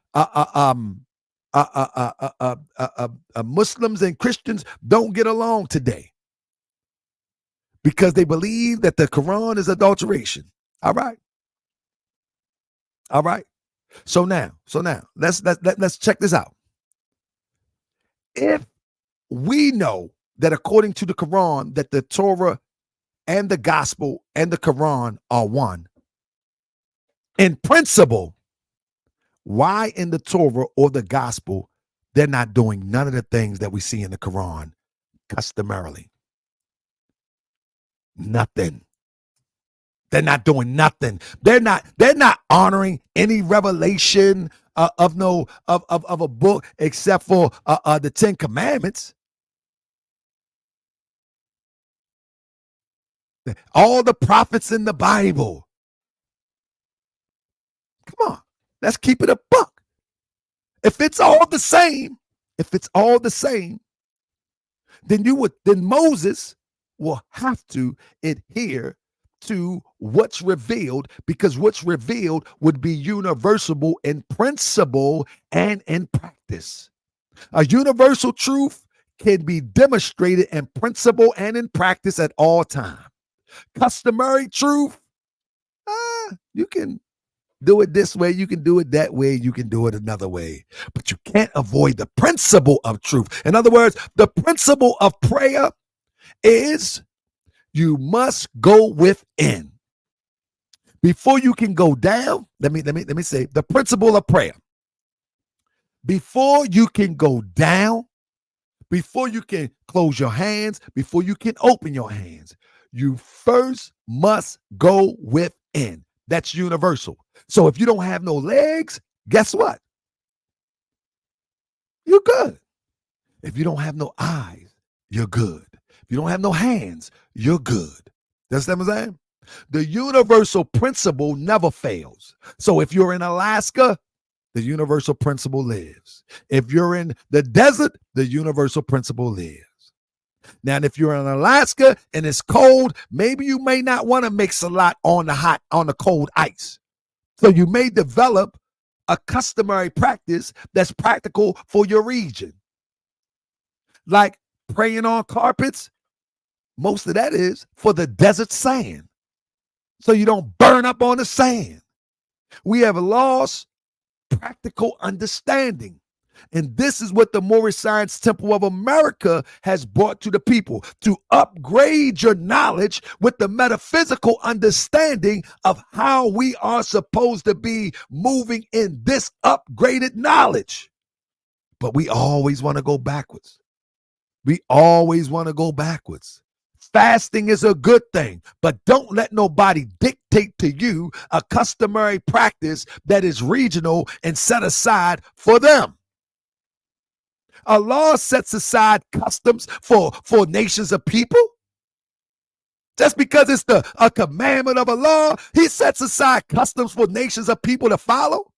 Muslims and Christians don't get along today, because they believe that the Quran is adulteration. All right. So now, let's check this out. If we know that according to the Quran that the Torah and the Gospel and the Quran are one, in principle, why in the Torah or the Gospel they're not doing none of the things that we see in the Quran customarily? Nothing. They're not doing nothing. They're not honoring any revelation of a book except for the 10 Commandments. All the prophets in the Bible. Come on, let's keep it a buck. If it's all the same, then Moses will have to adhere to what's revealed, because what's revealed would be universal in principle and in practice. A universal truth can be demonstrated in principle and in practice at all times. Customary truth, you can do it this way, you can do it that way, you can do it another way, but you can't avoid the principle of truth. In other words, the principle of prayer is you must go within. Before you can go down, let me say the principle of prayer. Before you can go down, before you can close your hands, before you can open your hands, you first must go within. That's universal. So if you don't have no legs, guess what? You're good. If you don't have no eyes, you're good. If you don't have no hands, you're good. That's what I'm saying? The universal principle never fails. So if you're in Alaska, the universal principle lives. If you're in the desert, the universal principle lives. Now, if you're in Alaska and it's cold, maybe you may not want to make salat on the cold ice. So you may develop a customary practice that's practical for your region. Like praying on carpets, most of that is for the desert sand, so you don't burn up on the sand. We have lost practical understanding. And this is what the Moorish Science Temple of America has brought to the people, to upgrade your knowledge with the metaphysical understanding of how we are supposed to be moving in this upgraded knowledge. But we always want to go backwards. We always want to go backwards. Fasting is a good thing, but don't let nobody dictate to you a customary practice that is regional and set aside for them. Allah sets aside customs for nations of people. Just because it's a commandment of Allah, he sets aside customs for nations of people to follow.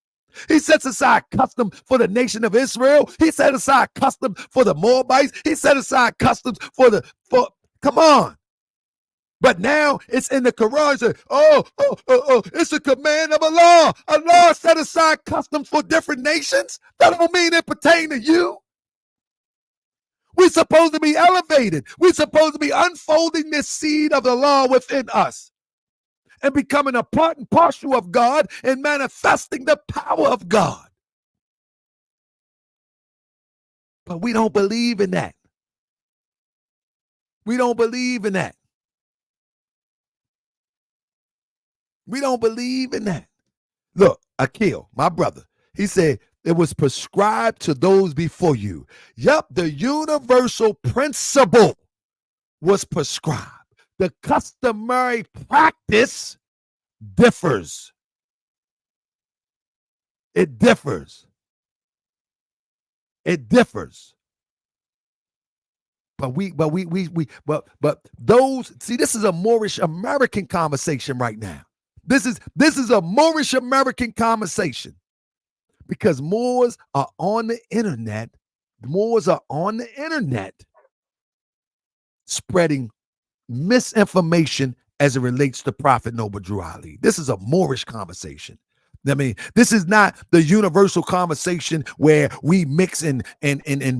He sets aside custom for the nation of Israel. He set aside custom for the Moabites. He set aside customs for come on. But now it's in the Quran. Say, it's a command of Allah. Allah set aside customs for different nations. That don't mean it pertain to you. We're supposed to be elevated. We're supposed to be unfolding this seed of the law within us and becoming a part and parcel of God and manifesting the power of God. But we don't believe in that. We don't believe in that. We don't believe in that. Look, Akil, my brother, he said, it was prescribed to those before you. Yep, the universal principle was prescribed. The customary practice differs. It differs. It differs. But those, see, this is a Moorish American conversation right now. This is a Moorish American conversation. Because Moors are on the internet. Moors are on the internet spreading misinformation as it relates to Prophet Noble Drew Ali. This is a Moorish conversation. I mean, this is not the universal conversation where we mix and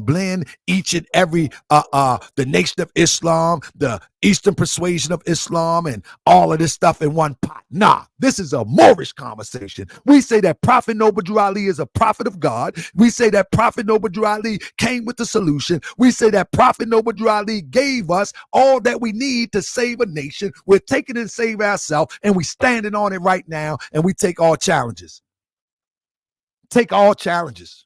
blend each and every the nation of Islam, the Eastern persuasion of Islam, and all of this stuff in one pot. Nah, this is a Moorish conversation. We say that Prophet Noble Drew Ali is a prophet of God. We say that Prophet Noble Drew Ali came with the solution. We say that Prophet Noble Drew Ali gave us all that we need to save a nation. We're taking it and save ourselves, and we standing on it right now, and we take all challenges. Take all challenges.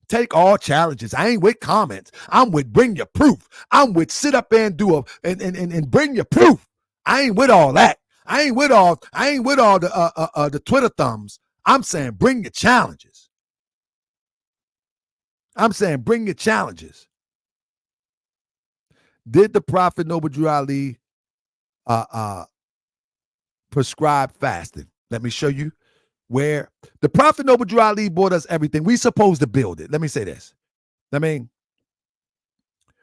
Take all challenges. I ain't with comments. I'm with bring your proof. I'm with sit up and do and bring your proof. I ain't with all that. I ain't with all the Twitter thumbs. I'm saying bring your challenges. I'm saying bring your challenges. Did the Prophet Noble Drew Ali prescribe fasting? Let me show you where the Prophet Noble Drew Ali brought us everything. We supposed to build it. Let me say this. I mean,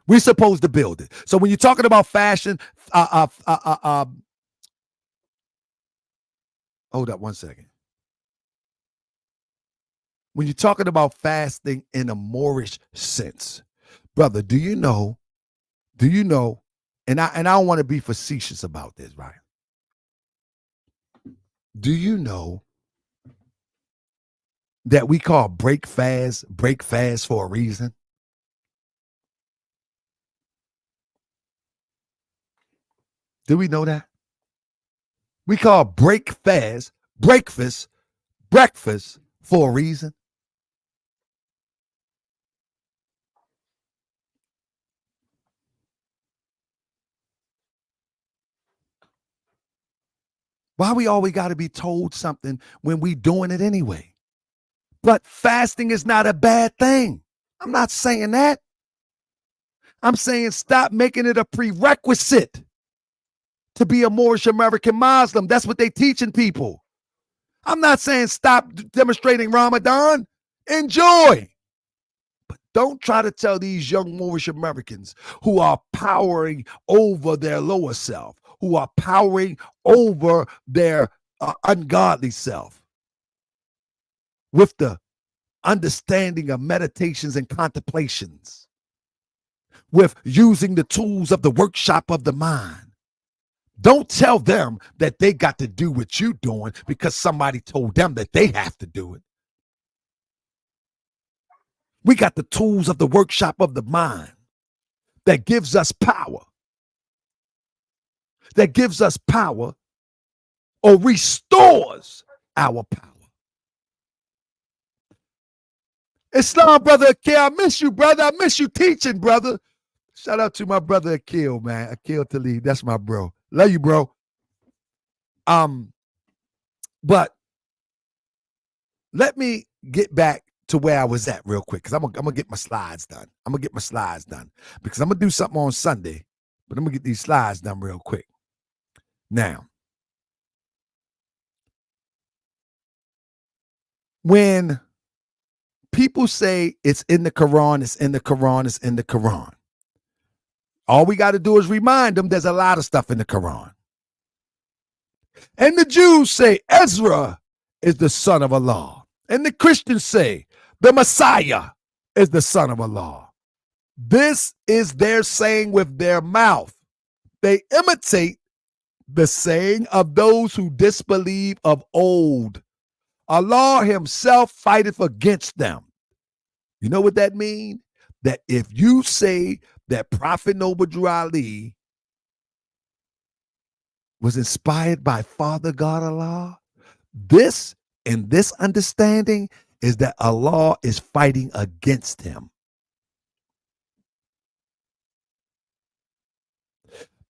we're supposed to build it. So when you're talking about fashion, hold up one second. When you're talking about fasting in a Moorish sense, brother, do you know, and I don't want to be facetious about this, right? Do you know that we call break fast for a reason? Do we know that? We call breakfast for a reason. Why we always got to be told something when we doing it anyway? But fasting is not a bad thing. I'm not saying that. I'm saying stop making it a prerequisite to be a Moorish American Muslim. That's what they teaching people. I'm not saying stop demonstrating Ramadan. Enjoy. But don't try to tell these young Moorish Americans who are powering over their lower self, who are powering over their ungodly self, with the understanding of meditations and contemplations, with using the tools of the workshop of the mind. Don't tell them that they got to do what you're doing because somebody told them that they have to do it. We got the tools of the workshop of the mind that gives us power. That gives us power or restores our power. Islam, brother Akil, I miss you, brother. I miss you teaching, brother. Shout out to my brother Akil, man. Akil Talib, that's my bro. Love you, bro. But let me get back to where I was at real quick, because I'm gonna get my slides done. I'm gonna get my slides done because I'm gonna do something on Sunday, but I'm gonna get these slides done real quick. Now, when people say it's in the Quran, it's in the Quran, it's in the Quran, all we got to do is remind them there's a lot of stuff in the Quran. And the Jews say Ezra is the son of Allah. And the Christians say the Messiah is the son of Allah. This is their saying with their mouth. They imitate the saying of those who disbelieve of old. Allah himself fighteth against them. You know what that means? That if you say that Prophet Noble Drew Ali was inspired by Father God Allah, this understanding is that Allah is fighting against him.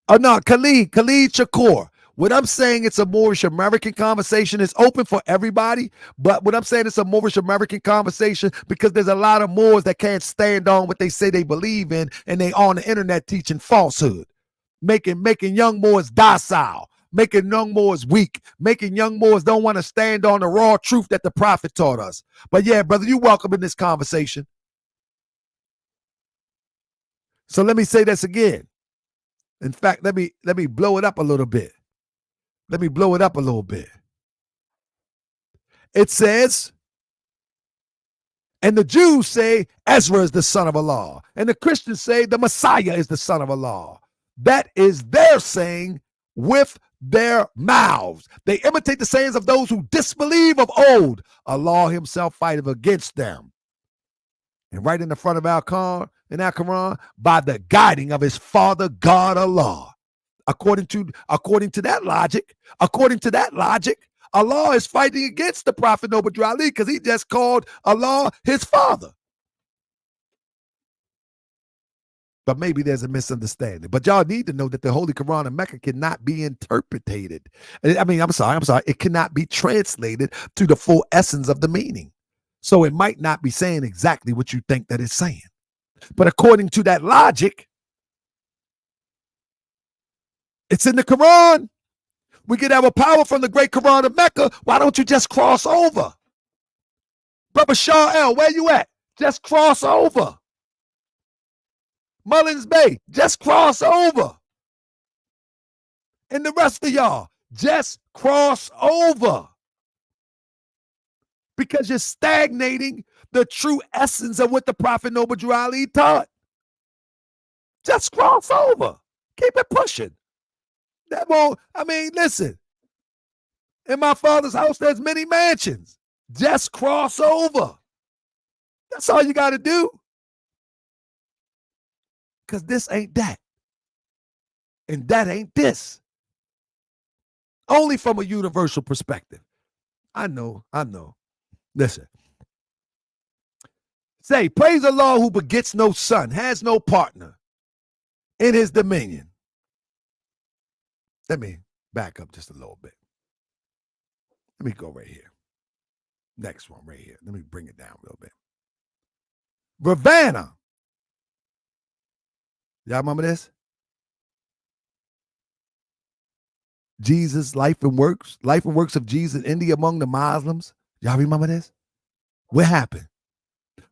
Oh no, Khalid Shakur. What I'm saying, it's a Moorish American conversation. It's open for everybody, but what I'm saying, it's a Moorish American conversation because there's a lot of Moors that can't stand on what they say they believe in, and they on the internet teaching falsehood, making young Moors docile, making young Moors weak, making young Moors don't want to stand on the raw truth that the Prophet taught us. But yeah, brother, you're welcome in this conversation. So let me say this again. In fact, let me blow it up a little bit. Let me blow it up a little bit. It says, and the Jews say Ezra is the son of Allah, and the Christians say the Messiah is the son of Allah. That is their saying with their mouths. They imitate the sayings of those who disbelieve of old. Allah himself fighteth against them. And right in the front of our Quran, by the guiding of his Father God Allah. According to that logic, Allah is fighting against the Prophet Noble Drew Ali because he just called Allah his father. But maybe there's a misunderstanding. But y'all need to know that the Holy Quran in Mecca cannot be interpreted. I'm sorry. It cannot be translated to the full essence of the meaning. So it might not be saying exactly what you think that it's saying. But according to that logic, it's in the Quran. We get our power from the great Quran of Mecca. Why don't you just cross over? Brother Shah L, where you at? Just cross over. Mullins Bay, just cross over. And the rest of y'all, just cross over. Because you're stagnating the true essence of what the Prophet Noble Drew Ali taught. Just cross over. Keep it pushing. That won't, listen. In my father's house, there's many mansions. Just cross over. That's all you got to do. Because this ain't that. And that ain't this. Only from a universal perspective. I know. Listen. Say, praise Allah who begets no son, has no partner in his dominion. Let me back up just a little bit. Let me go right here. Next one right here. Let me bring it down a little bit. Ravana. Y'all remember this? Jesus, life and works of Jesus in India among the Muslims. Y'all remember this? What happened?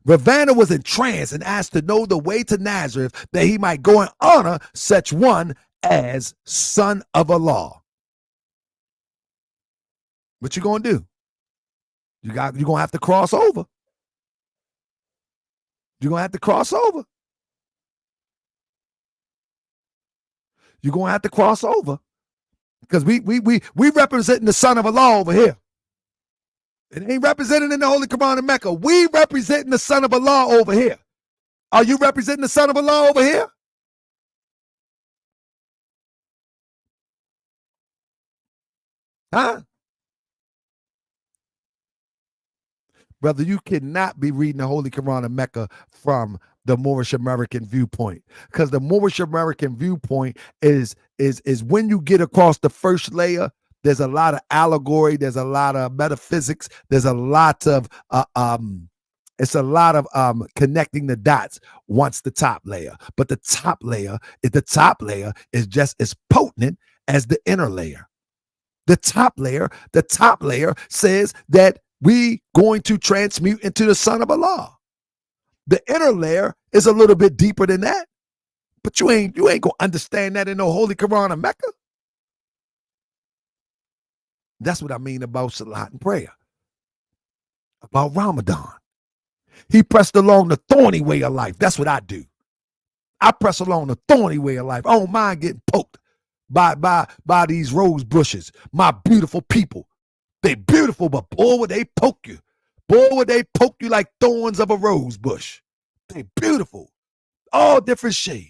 Ravana was in trance and asked to know the way to Nazareth that he might go and honor such one as son of Allah. What you gonna do? You're gonna have to cross over. You're gonna have to cross over. You're gonna have to cross over. Because we representing the son of Allah over here. It ain't represented in the Holy Quran in Mecca. We representing the Son of Allah over here. Are you representing the Son of Allah over here? Huh? Brother, you cannot be reading the Holy Quran in Mecca from the Moorish American viewpoint, because the Moorish American viewpoint is when you get across the first layer, there's a lot of allegory, there's a lot of metaphysics, there's a lot of connecting the dots once the top layer. But the top layer is just as potent as the inner layer. The top layer says that we going to transmute into the Son of Allah. The inner layer is a little bit deeper than that, but you ain't gonna understand that in no Holy Quran of Mecca. That's what I mean about Salat and prayer, about Ramadan. He pressed along the thorny way of life. That's what I do. I press along the thorny way of life. I don't mind getting poked by these rose bushes. My beautiful people. They beautiful, but boy, would they poke you. Boy, would they poke you like thorns of a rose bush. They beautiful. All different shades.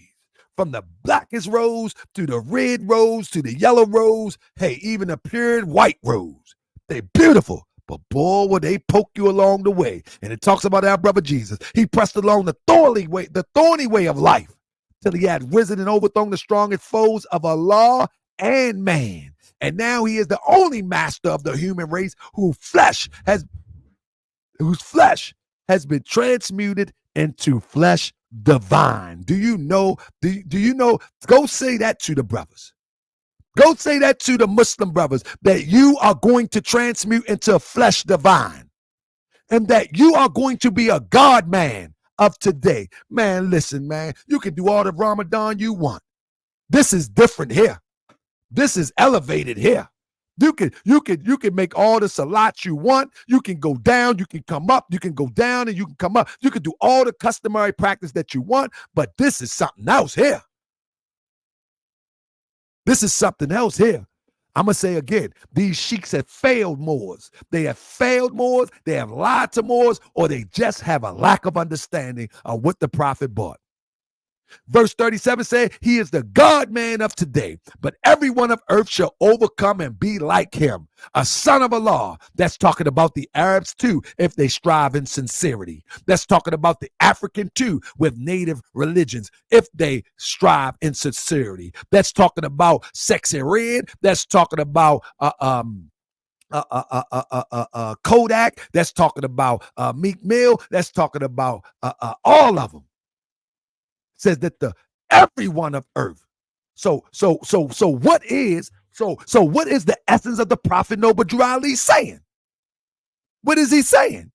From the blackest rose to the red rose to the yellow rose. Hey, even the pure white rose. They beautiful. But boy, would they poke you along the way. And it talks about our brother Jesus. He pressed along the thorny way of life till he had risen and overthrown the strongest foes of Allah and man. And now he is the only master of the human race whose flesh has been transmuted into flesh divine. Do you know? Go say that to the brothers. Go say that to the Muslim brothers, that you are going to transmute into flesh divine, and that you are going to be a God man of today. Man, listen, man, you can do all the Ramadan you want. This is different here. This is elevated here. You can make all the salats you want. You can go down, you can come up, you can go down and you can come up. You can do all the customary practice that you want, but this is something else here. This is something else here. I'm going to say again, these sheiks have failed Moors. They have failed Moors, they have lied to Moors, or they just have a lack of understanding of what the prophet brought. Verse 37 said, he is the God-man of today, but everyone of earth shall overcome and be like him, a son of Allah. That's talking about the Arabs too, if they strive in sincerity. That's talking about the African too, with native religions, if they strive in sincerity. That's talking about Sexy Red. That's talking about Kodak. That's talking about Meek Mill. That's talking about all of them. Says that the everyone of earth. So what is the essence of the Prophet Noble Drew Ali saying? What is he saying?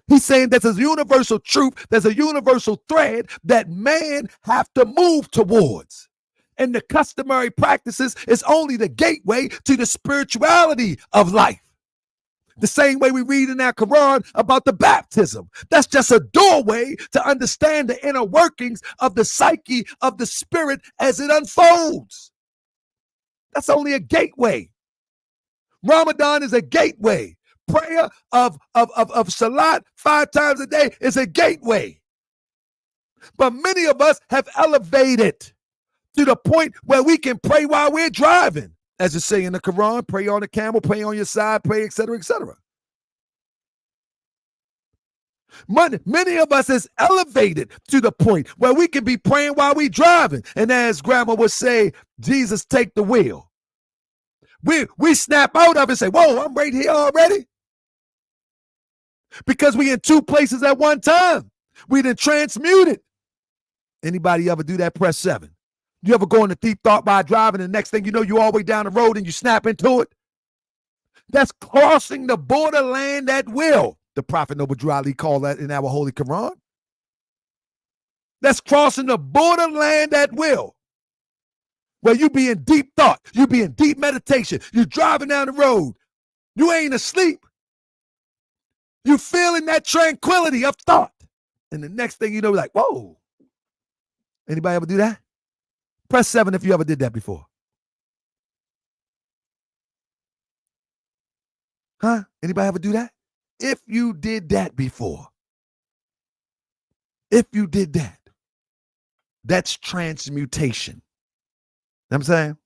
He's saying that there's a universal truth, there's a universal thread that man have to move towards. And the customary practices is only the gateway to the spirituality of life. The same way we read in our Quran about the baptism. That's just a doorway to understand the inner workings of the psyche of the spirit as it unfolds. That's only a gateway. Ramadan is a gateway. Prayer of Salat 5 times a day is a gateway. But many of us have elevated to the point where we can pray while we're driving. As it say in the Quran, pray on the camel, pray on your side, pray, etc., etc. Many of us is elevated to the point where we can be praying while we driving. And as grandma would say, Jesus, take the wheel. We snap out of it and say, whoa, I'm right here already. Because we in 2 places at one time. We done transmuted. Anybody ever do that? Press 7. You ever go into deep thought by driving, and the next thing you know, you're all the way down the road and you snap into it? That's crossing the borderland at will. The Prophet Noble Drew Ali called that in our Holy Quran. That's crossing the borderland at will. Where you be in deep thought, you be in deep meditation, you're driving down the road, you ain't asleep. You feeling that tranquility of thought. And the next thing you know, like, whoa. Anybody ever do that? Press 7 if you ever did that before. Huh? Anybody ever do that? If you did that before, if you did that, that's transmutation. You know what I'm saying?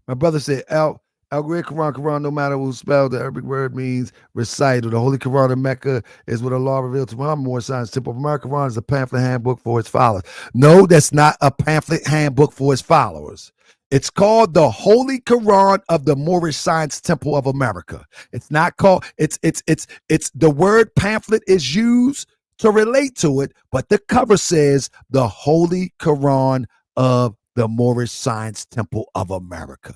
My brother said, Al-Great Quran, no matter who's spelled, the Arabic word means recital. The Holy Quran of Mecca is what Allah revealed to Muhammad, Moorish Science Temple of America. Quran is a pamphlet handbook for its followers. No, that's not a pamphlet handbook for its followers. It's called the Holy Quran of the Moorish Science Temple of America. It's not called, it's the word pamphlet is used to relate to it, but the cover says the Holy Quran of the Moorish Science Temple of America.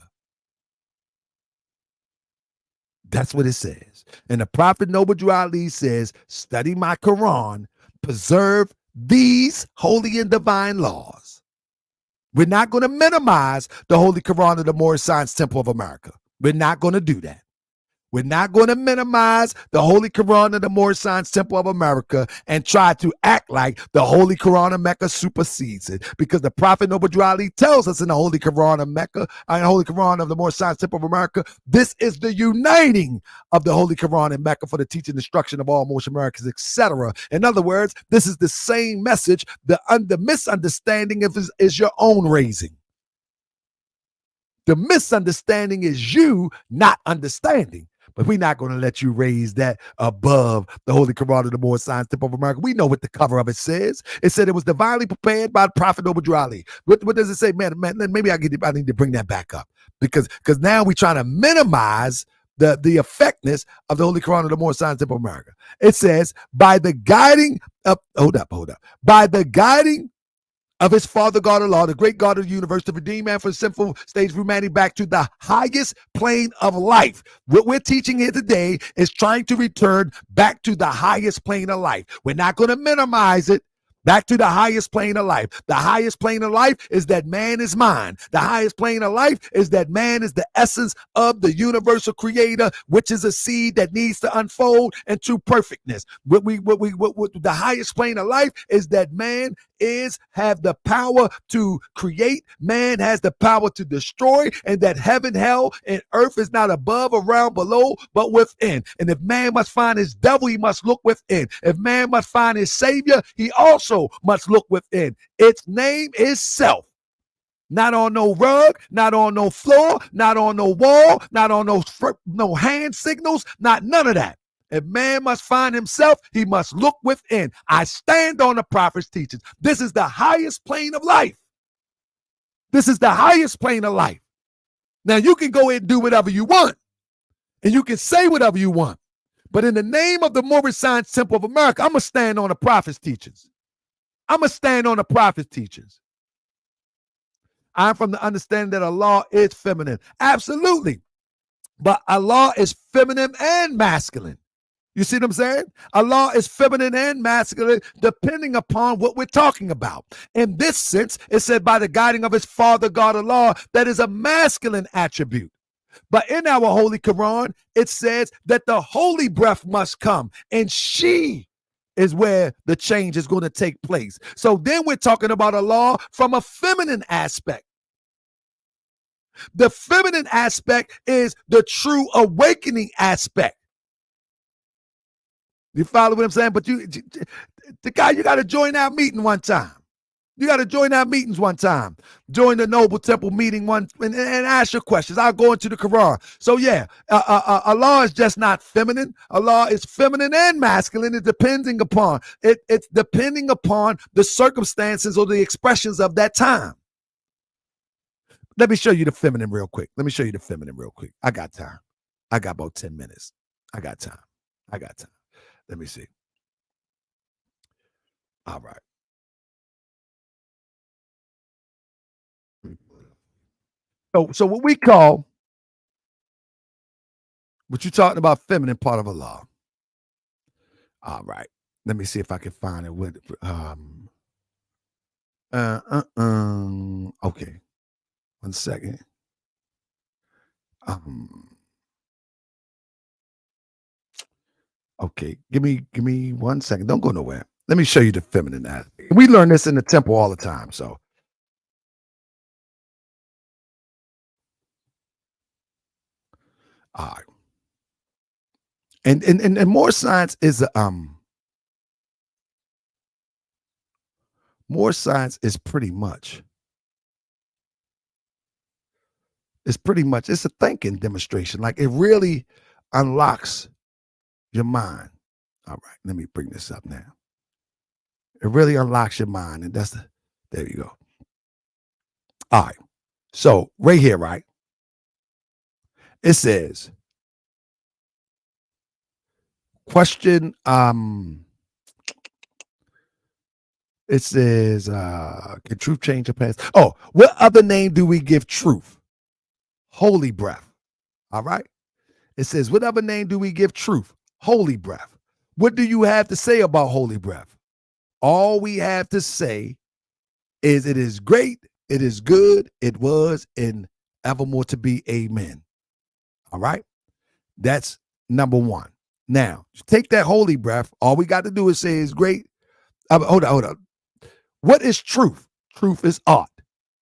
That's what it says. And the Prophet Noble Drew Ali says, study my Quran, preserve these holy and divine laws. We're not going to minimize the Holy Quran of the Moorish Science Temple of America. We're not going to do that. We're not going to minimize the Holy Quran of the Moorish Science Temple of America and try to act like the Holy Quran of Mecca supersedes it. Because the Prophet Noble Drew Ali tells us in the Holy Quran of Mecca, and the Holy Quran of the Moorish Science Temple of America, this is the uniting of the Holy Quran in Mecca for the teaching and instruction of all Moish Americans, etc. In other words, this is the same message. The misunderstanding is your own raising. The misunderstanding is you not understanding. But we're not going to let you raise that above the Holy Quran of the Moorish Science Temple of America. We know what the cover of it says. It said it was divinely prepared by the Prophet Noble Drew Ali. What does it say? Man, maybe I need to bring that back up. Because now we're trying to minimize the effectiveness of the Holy Quran of the Moorish Science Temple of America. It says, by the guiding of, by the guiding of his Father God Allah, the great God of the universe, to redeem man from sinful stage of humanity back to the highest plane of life. What we're teaching here today is trying to return back to the highest plane of life. We're not going to minimize it. Back to the highest plane of life. The highest plane of life is that man is mind. The highest plane of life is that man is the essence of the universal creator, which is a seed that needs to unfold into perfectness. What the highest plane of life is that man have the power to create, man has the power to destroy, and that heaven, hell, and earth is not above, around, below, but within. And if man must find his devil, he must look within. If man must find his savior, he also must look within. Its name is self. Not on no rug, not on no floor, not on no wall, not on no hand signals, not none of that. If man must find himself, he must look within. I stand on the prophet's teachings. This is the highest plane of life. This is the highest plane of life. Now, you can go ahead and do whatever you want, and you can say whatever you want. But in the name of the Moorish Science Temple of America, I'm going to stand on the prophet's teachings. I'm going to stand on the prophet's teachings. I'm from the understanding that Allah is feminine. Absolutely. But Allah is feminine and masculine. You see what I'm saying? Allah is feminine and masculine depending upon what we're talking about. In this sense, it said by the guiding of his Father God Allah, that is a masculine attribute. But in our Holy Quran, it says that the holy breath must come, and she is where the change is going to take place. So then we're talking about Allah from a feminine aspect. The feminine aspect is the true awakening aspect. You follow what I'm saying? But you got to join our meeting one time. You got to join our meetings one time. Join the Noble Temple meeting and ask your questions. I'll go into the Quran. So yeah, Allah is just not feminine. Allah is feminine and masculine. It's depending upon it's depending upon the circumstances or the expressions of that time. Let me show you the feminine real quick. I got time. I got about 10 minutes. I got time. Let me see. All right. So what we call, what you're talking about, feminine part of Allah. All right. Let me see if I can find it with okay. 1 second. Okay, give me 1 second. Don't go nowhere. Let me show you the feminine aspect. We learn this in the temple all the time. So, all right. And more science is more science is pretty much it's a thinking demonstration. Like it really unlocks your mind. All right, let me bring this up now. It really unlocks your mind, and there you go. All right, so right here, right? It says question. It says, can truth change the past? Oh, what other name do we give truth? Holy breath. All right. It says, what other name do we give truth? Holy breath. What do you have to say about holy breath? All we have to say is it is great, it is good, it was, and evermore to be. Amen. All right. That's number one. Now, take that holy breath. All we got to do is say is great. Hold on. What is truth? Truth is art.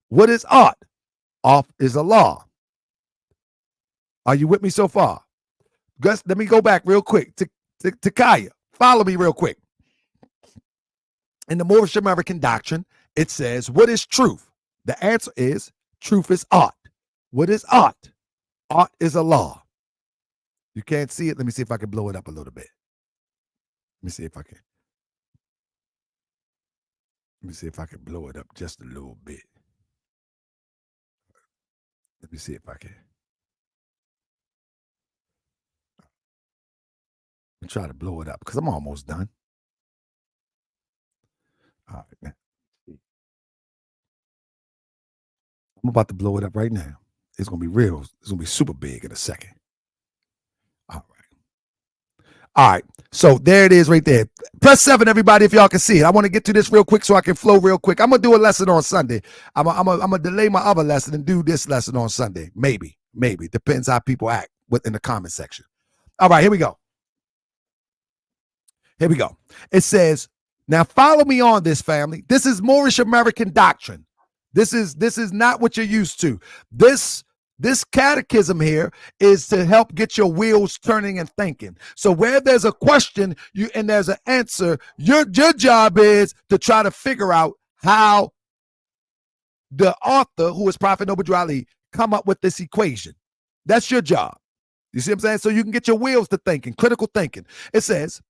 What is art? Art is a law. Are you with me so far? Gus, let me go back real quick to Kaya. Follow me real quick. In the Moorish American doctrine, it says, what is truth? The answer is, truth is art. What is art? Art is a law. You can't see it. Let me see if I can blow it up a little bit. Let me see if I can. Let me see if I can blow it up just a little bit. Let me see if I can. I'm trying to blow it up because I'm almost done. All right, man. I'm about to blow it up right now. It's going to be real. It's going to be super big in a second. All right. All right. So there it is right there. Press 7, everybody, if y'all can see it. I want to get to this real quick so I can flow real quick. I'm going to do a lesson on Sunday. I'm going to delay my other lesson and do this lesson on Sunday. Maybe. Depends how people act in the comment section. All right, here we go. It says, now follow me on this, family. This is Moorish American doctrine. This is not what you're used to. This catechism here is to help get your wheels turning and thinking. So where there's a question and there's an answer, your job is to try to figure out how the author, who is Prophet Noble Ali, come up with this equation. That's your job. You see what I'm saying? So you can get your wheels to thinking, critical thinking. It says,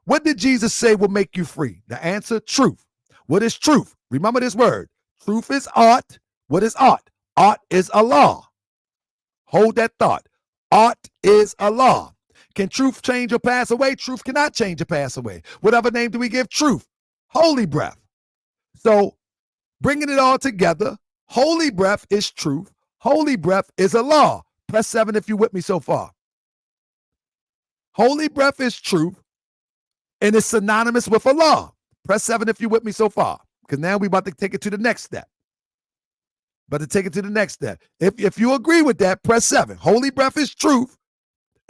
what did Jesus say will make you free? The answer, truth. What is truth? Remember this word. Truth is art. What is art? Art is a law. Hold that thought. Art is a law. Can truth change or pass away? Truth cannot change or pass away. Whatever name do we give truth? Holy breath. So bringing it all together, holy breath is truth. Holy breath is a law. Press 7 if you're with me so far. Holy breath is truth. And it's synonymous with a law. Press 7 if you're with me so far. Because now we're about to take it to the next step. If you agree with that, press 7. Holy breath is truth.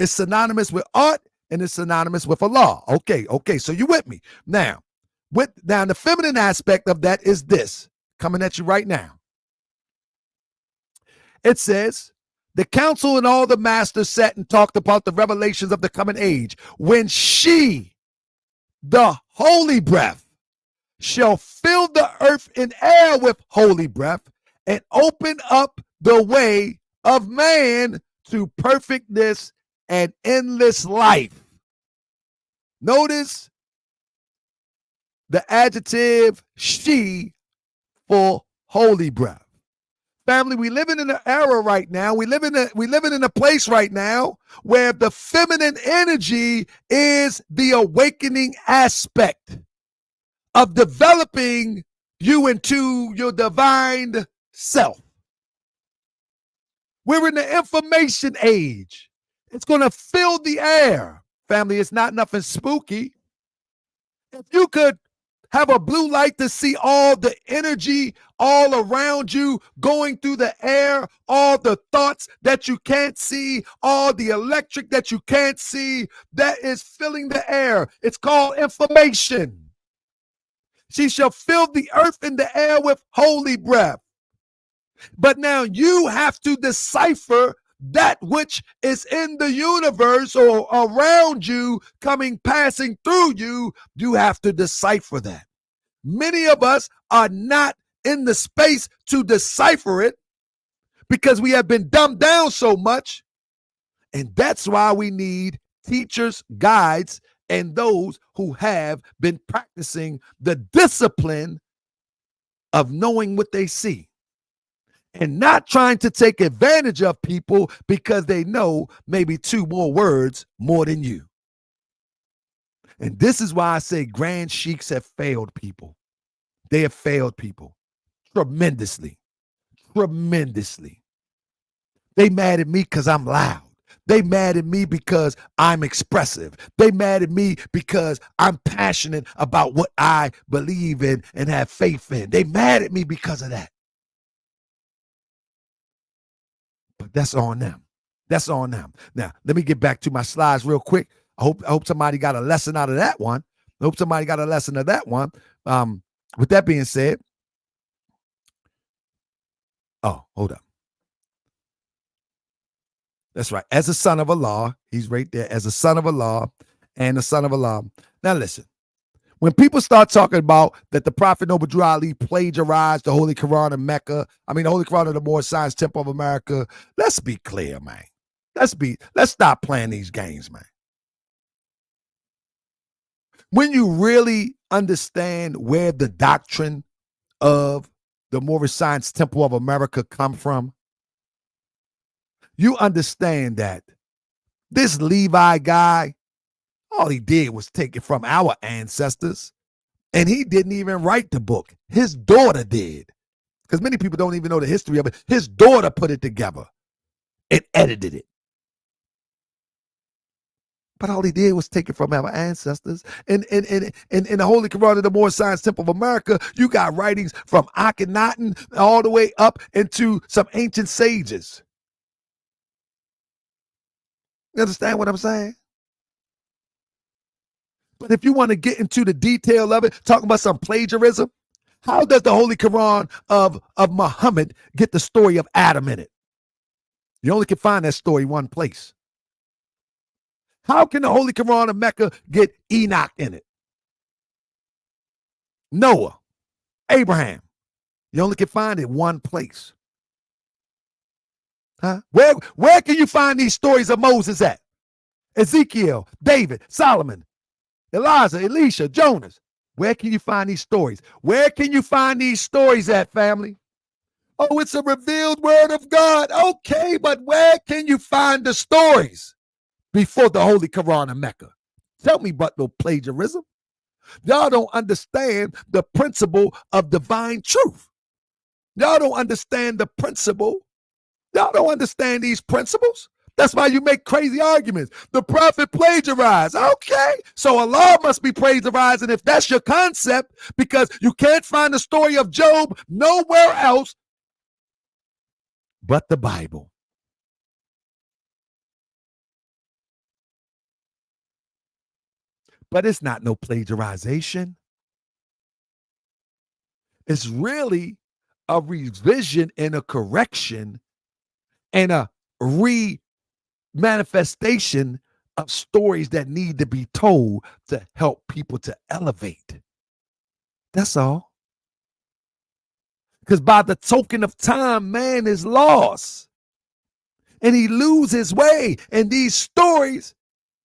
It's synonymous with art and it's synonymous with a law. Okay. So you with me. Now the feminine aspect of that is this. Coming at you right now. It says, the council and all the masters sat and talked about the revelations of the coming age. When she, the holy breath, shall fill the earth and air with holy breath and open up the way of man to perfectness and endless life. Notice the adjective she for holy breath. Family, we living in an era right now. We living in a place right now where the feminine energy is the awakening aspect of developing you into your divine self. We're in the information age. It's going to fill the air. Family, it's not nothing spooky. If you could have a blue light to see all the energy all around you going through the air, all the thoughts that you can't see, all the electric that you can't see, that is filling the air. It's called information. She shall fill the earth and the air with holy breath. But now you have to decipher that which is in the universe or around you, passing through you, you have to decipher that. Many of us are not in the space to decipher it because we have been dumbed down so much. And that's why we need teachers, guides, and those who have been practicing the discipline of knowing what they see and not trying to take advantage of people because they know maybe 2 more words more than you. And this is why I say grand sheiks have failed people. They have failed people tremendously, tremendously. They mad at me because I'm loud. They mad at me because I'm expressive. They mad at me because I'm passionate about what I believe in and have faith in. They mad at me because of that. But that's on them. That's on them. Now, let me get back to my slides real quick. I hope somebody got a lesson out of that one. I hope somebody got a lesson of that one. With that being said, hold up. That's right. As a son of Allah, he's right there. As a son of Allah and a son of Allah. Now listen, when people start talking about that the Prophet Noble Drew Ali plagiarized the Holy Quran of Mecca, the Holy Quran of the Moorish Science Temple of America, let's be clear, man. Let's stop playing these games, man. When you really understand where the doctrine of the Moorish Science Temple of America come from, you understand that this Levi guy, all he did was take it from our ancestors, and he didn't even write the book. His daughter did, because many people don't even know the history of it. His daughter put it together and edited it. But all he did was take it from our ancestors. In the Holy Quran of the Moorish Science Temple of America, you got writings from Akhenaten all the way up into some ancient sages. You understand what I'm saying? But if you want to get into the detail of it, talking about some plagiarism, how does the Holy Quran of Muhammad get the story of Adam in it? You only can find that story one place. How can the Holy Quran of Mecca get Enoch in it? Noah, Abraham. You only can find it one place. Huh? Where can you find these stories of Moses at? Ezekiel, David, Solomon, Elijah, Elisha, Jonas. Where can you find these stories? Where can you find these stories at, family? Oh, it's a revealed word of God. Okay, but where can you find the stories before the Holy Quran of Mecca? Tell me but no plagiarism. Y'all don't understand the principle of divine truth. Y'all don't understand the principle. Y'all don't understand these principles. That's why you make crazy arguments. The prophet plagiarized. Okay, so Allah must be plagiarizing if that's your concept, because you can't find the story of Job nowhere else but the Bible. But it's not no plagiarization. It's really a revision and a correction and a manifestation of stories that need to be told to help people to elevate. That's all. Because by the token of time, man is lost and he loses his way. And these stories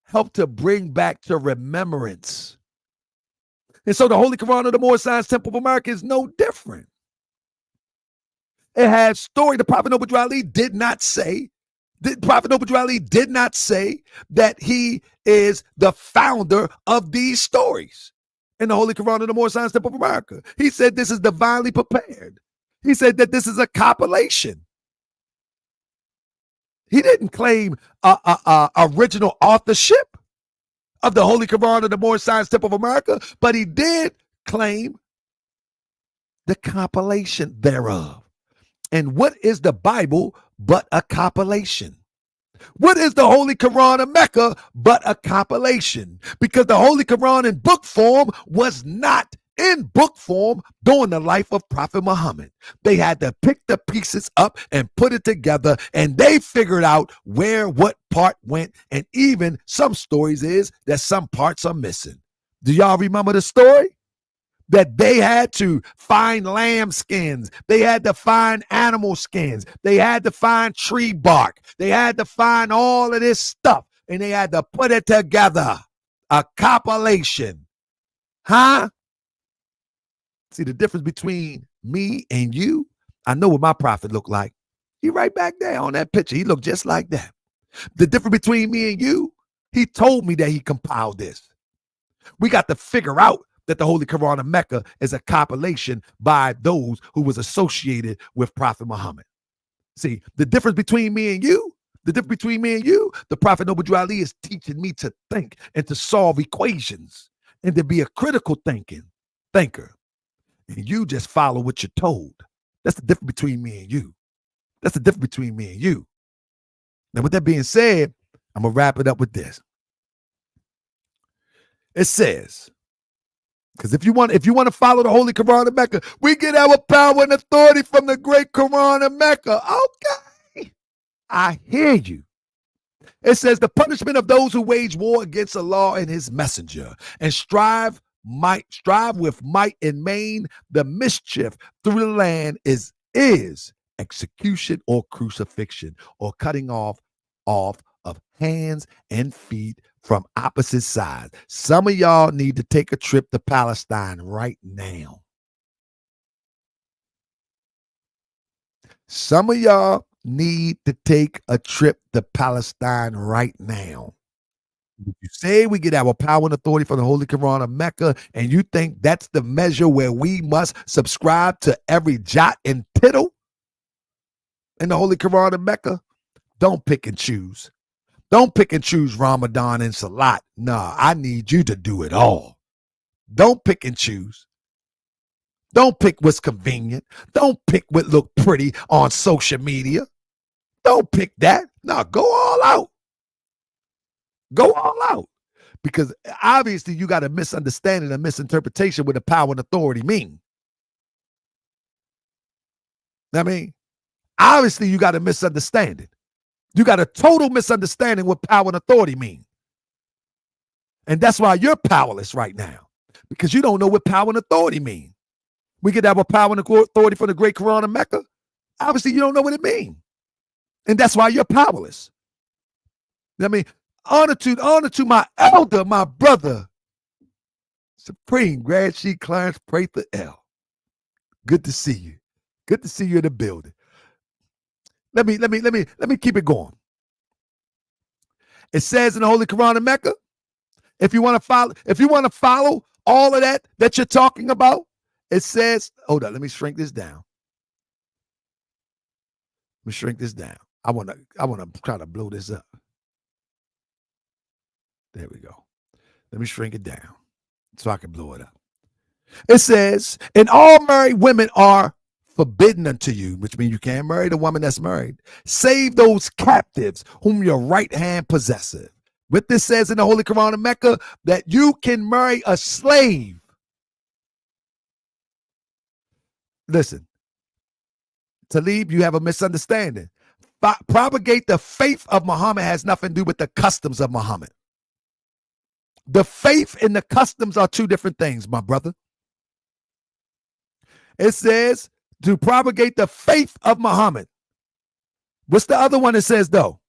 help to bring back to remembrance. And so the Holy Quran of the Moorish Science Temple of America is no different. It has story. The Prophet Noble Drew Ali did not say that he is the founder of these stories in the Holy Quran of the Moorish Science Temple of America. He said this is divinely prepared. He said that this is a compilation. He didn't claim original authorship of the Holy Quran of the Moorish Science Temple of America, but he did claim the compilation thereof. And what is the Bible but a compilation? What is the Holy Quran of Mecca but a compilation? Because the Holy Quran in book form was not in book form during the life of Prophet Muhammad. They had to pick the pieces up and put it together, and they figured out where what part went, and even some stories is that some parts are missing. Do y'all remember the story? That they had to find lamb skins. They had to find animal skins. They had to find tree bark. They had to find all of this stuff, and they had to put it together. A compilation. Huh? See the difference between me and you? I know what my prophet looked like. He right back there on that picture. He looked just like that. The difference between me and you, he told me that he compiled this. We got to figure out that the Holy Quran of Mecca is a compilation by those who was associated with Prophet Muhammad. See, the difference between me and you, the Prophet Noble Drew Ali is teaching me to think and to solve equations and to be a critical thinker. And you just follow what you're told. That's the difference between me and you. Now, with that being said, I'm going to wrap it up with this. It says, because if you want to follow the Holy Quran of Mecca, we get our power and authority from the great Quran of Mecca. Okay. I hear you. It says the punishment of those who wage war against Allah and his messenger and strive with might and main, the mischief through the land is execution or crucifixion or cutting off of hands and feet from opposite sides. Some of y'all need to take a trip to Palestine right now. Some of y'all need to take a trip to Palestine right now. You say we get our power and authority from the Holy Quran of Mecca, and you think that's the measure where we must subscribe to every jot and tittle in the Holy Quran of Mecca? Don't pick and choose. Don't pick and choose Ramadan and Salat. Nah, I need you to do it all. Don't pick and choose. Don't pick what's convenient. Don't pick what look pretty on social media. Don't pick that. No, go all out. Go all out. Because obviously you got a misunderstanding and misinterpretation what the power and authority mean. I mean, obviously you got a misunderstanding. You got a total misunderstanding what power and authority mean. And that's why you're powerless right now. Because you don't know what power and authority mean. We get our power and authority from the great Quran of Mecca. Obviously you don't know what it means. And that's why you're powerless. I mean, honor to my elder, my brother, Supreme Grand Sheikh Clarence Prather L. Good to see you. Good to see you in the building. Let me keep it going. It says in the Holy Quran of Mecca, if you want to follow all of that you're talking about, it says, hold on, let me shrink this down. I want to try to blow this up. There we go. Let me shrink it down so I can blow it up. It says, and all married women are forbidden unto you, which means you can't marry the woman that's married, save those captives whom your right hand possesseth. What this says in the Holy Quran of Mecca, that you can marry a slave. Listen, Talib, you have a misunderstanding. Propagate the faith of Muhammad has nothing to do with the customs of Muhammad. The faith and the customs are two different things, my brother. It says to propagate the faith of Muhammad. What's the other one it says, though?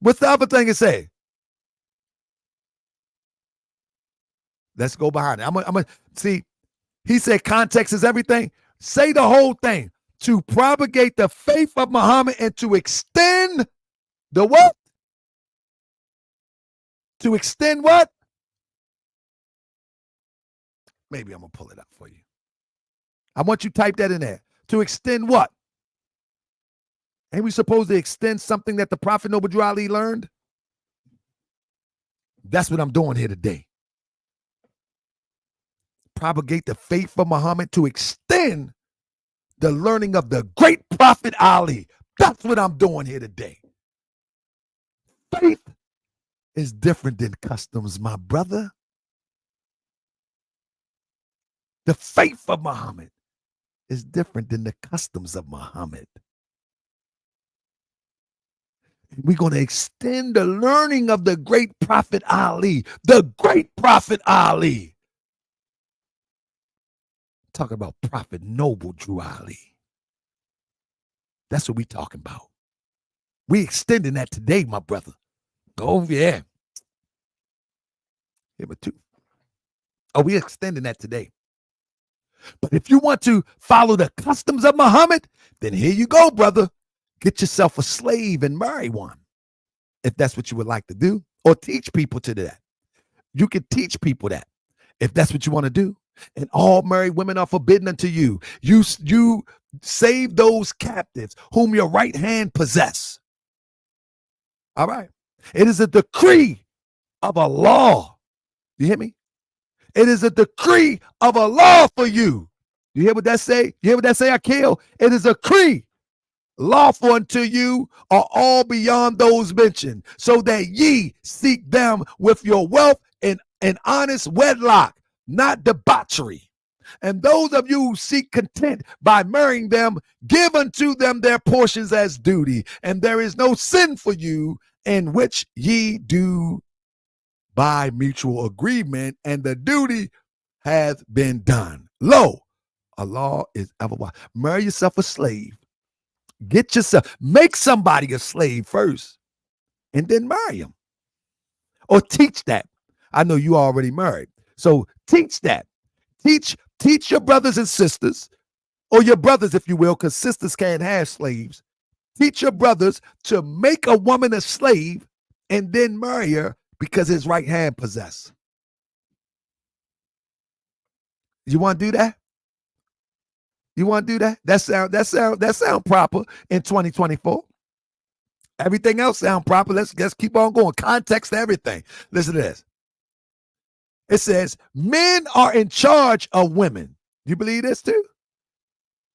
What's the other thing it say? Let's go behind it. I'm gonna see. He said context is everything. Say the whole thing. To propagate the faith of Muhammad and to extend the what? To extend what? Maybe I'm going to pull it up for you. I want you to type that in there. To extend what? Ain't we supposed to extend something that the Prophet Noble Drew Ali learned? That's what I'm doing here today. Propagate the faith of Muhammad to extend the learning of the great Prophet Ali. That's what I'm doing here today. Faith is different than customs, my brother. The faith of Muhammad is different than the customs of Muhammad. We're going to extend the learning of the great Prophet Ali, the great Prophet Ali. Talking about Prophet Noble Drew Ali. That's what we talking about. We extending that today, my brother. Oh, yeah. Yeah, but two. Oh, we extending that today. But if you want to follow the customs of Muhammad, then here you go, brother. Get yourself a slave and marry one, if that's what you would like to do, or teach people to that. You can teach people that, if that's what you want to do. And all married women are forbidden unto you. You save those captives whom your right hand possess. All right. It is a decree of a law. You hear me? It is a decree of a law for you. You hear what that say? You hear what that say, Akil? It is a decree. Lawful unto you are all beyond those mentioned, so that ye seek them with your wealth in an honest wedlock, not debauchery. And those of you who seek content by marrying them, give unto them their portions as duty. And there is no sin for you in which ye do by mutual agreement, and the duty hath been done. Lo, Allah is ever wise. Marry yourself a slave. Get yourself, make somebody a slave first, and then marry him. Or teach that. I know you already married. So teach that. Teach your brothers and sisters, or your brothers, if you will, because sisters can't have slaves. Teach your brothers to make a woman a slave and then marry her because his right hand possess. You want to do that? You want to do that? That sound proper in 2024. Everything else sound proper. Let's keep on going. Context to everything. Listen to this. It says, men are in charge of women. You believe this too?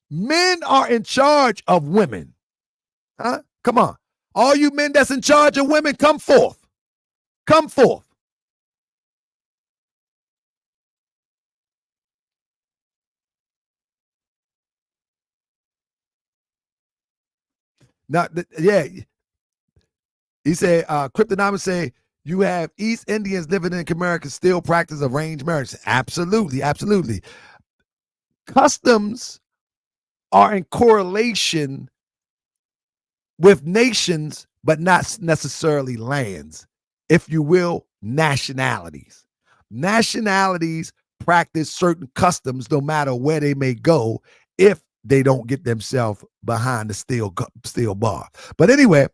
Men are in charge of women. Huh? Come on. All you men that's in charge of women, come forth. Come forth. Now, yeah. He said, Cryptonomics say, you have East Indians living in America still practice arranged marriage. Absolutely, absolutely. Customs are in correlation with nations, but not necessarily lands, if you will, nationalities. Nationalities practice certain customs no matter where they may go if they don't get themselves behind the steel bar. But anyway,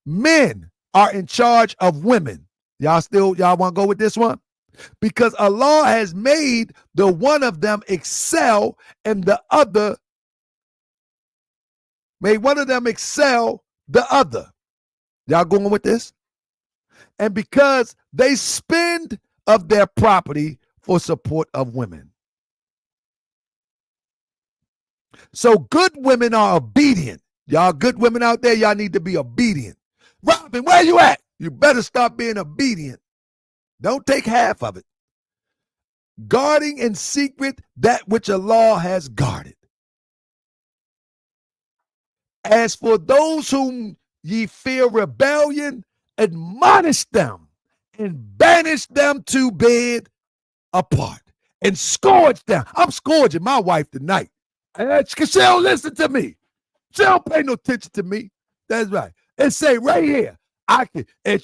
men are in charge of women. Y'all want to go with this one? Because Allah has made the one of them excel and the other, made one of them excel the other. Y'all going with this? And because they spend of their property for support of women. So good women are obedient. Y'all good women out there, y'all need to be obedient. Robin, where you at? You better start being obedient. Don't take half of it. Guarding in secret that which Allah has guarded. As for those whom ye fear rebellion, admonish them and banish them to bed apart and scourge them. I'm scourging my wife tonight. Because she don't listen to me. She don't pay no attention to me. That's right. And say right here, I can. And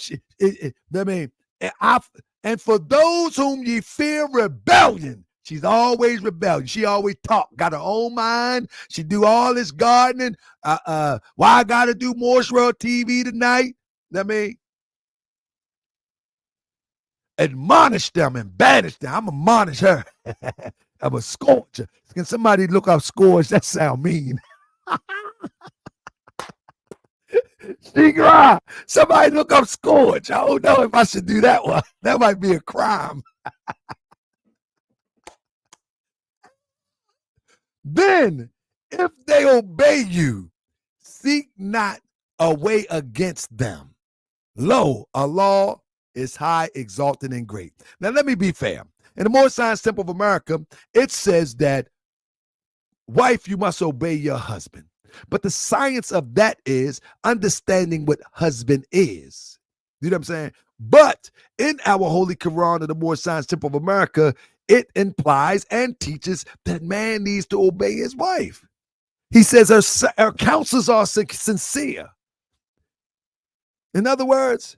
for those whom ye fear rebellion, she's always rebellion. She always talk, got her own mind. She do all this gardening. Why I got to do Moorish World TV tonight? Admonish them and banish them. I'm admonish her. I'm a scourge her. Can somebody look up scourge? That sound mean. Somebody look up scourge. I don't know if I should do that one. That might be a crime. Then, if they obey you, seek not a way against them. Lo, Allah is high, exalted, and great. Now, let me be fair. In the Moorish Science Temple of America, it says that, wife, you must obey your husband. But the science of that is understanding what husband is. You know what I'm saying? But in our Holy Quran of the Moorish Science Temple of America, it implies and teaches that man needs to obey his wife. He says her counsels are sincere. In other words,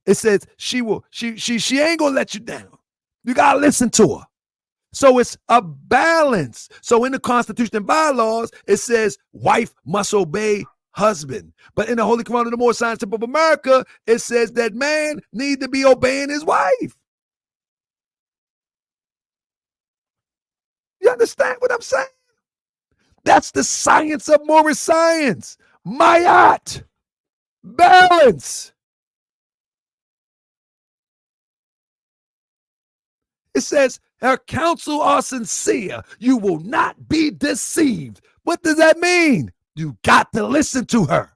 it says she ain't gonna let you down. You gotta listen to her. So it's a balance. So in the Constitution and bylaws, it says wife must obey husband. But in the Holy Quran of the Moorish Science Temple of America, it says that man need to be obeying his wife. You understand what I'm saying? That's the science of Moorish science. Mayat. Balance. It says, her counsel are sincere. You will not be deceived. What does that mean? You got to listen to her.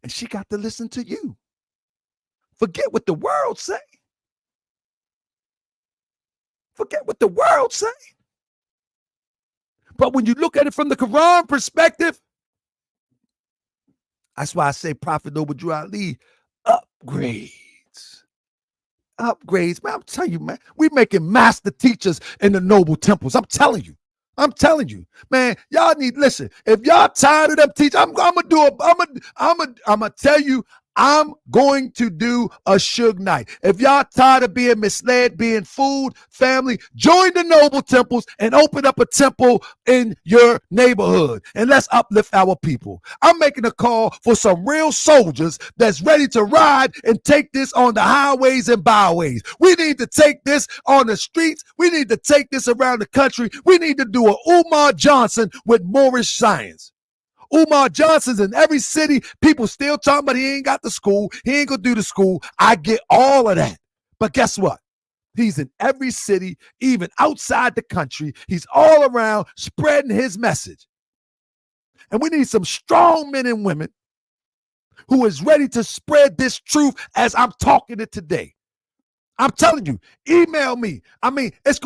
And she got to listen to you. Forget what the world say. Forget what the world say. But when you look at it from the Quran perspective, that's why I say Prophet Noble Drew Ali upgrades. Upgrades, man. I'm telling you, man, we making master teachers in the noble temples. I'm telling you, man. Y'all need listen. If y'all tired of them teachers, I'm gonna tell you. I'm going to do a Suge night. If y'all tired of being misled, being fooled, family, join the noble temples and open up a temple in your neighborhood. And let's uplift our people. I'm making a call for some real soldiers that's ready to ride and take this on the highways and byways. We need to take this on the streets. We need to take this around the country. We need to do a Umar Johnson with Moorish science. Umar Johnson's in every city. People still talking about he ain't got the school. He ain't gonna do the school. I get all of that. But guess what? He's in every city, even outside the country. He's all around spreading his message. And we need some strong men and women who is ready to spread this truth as I'm talking it today. I'm telling you, email me. I mean, it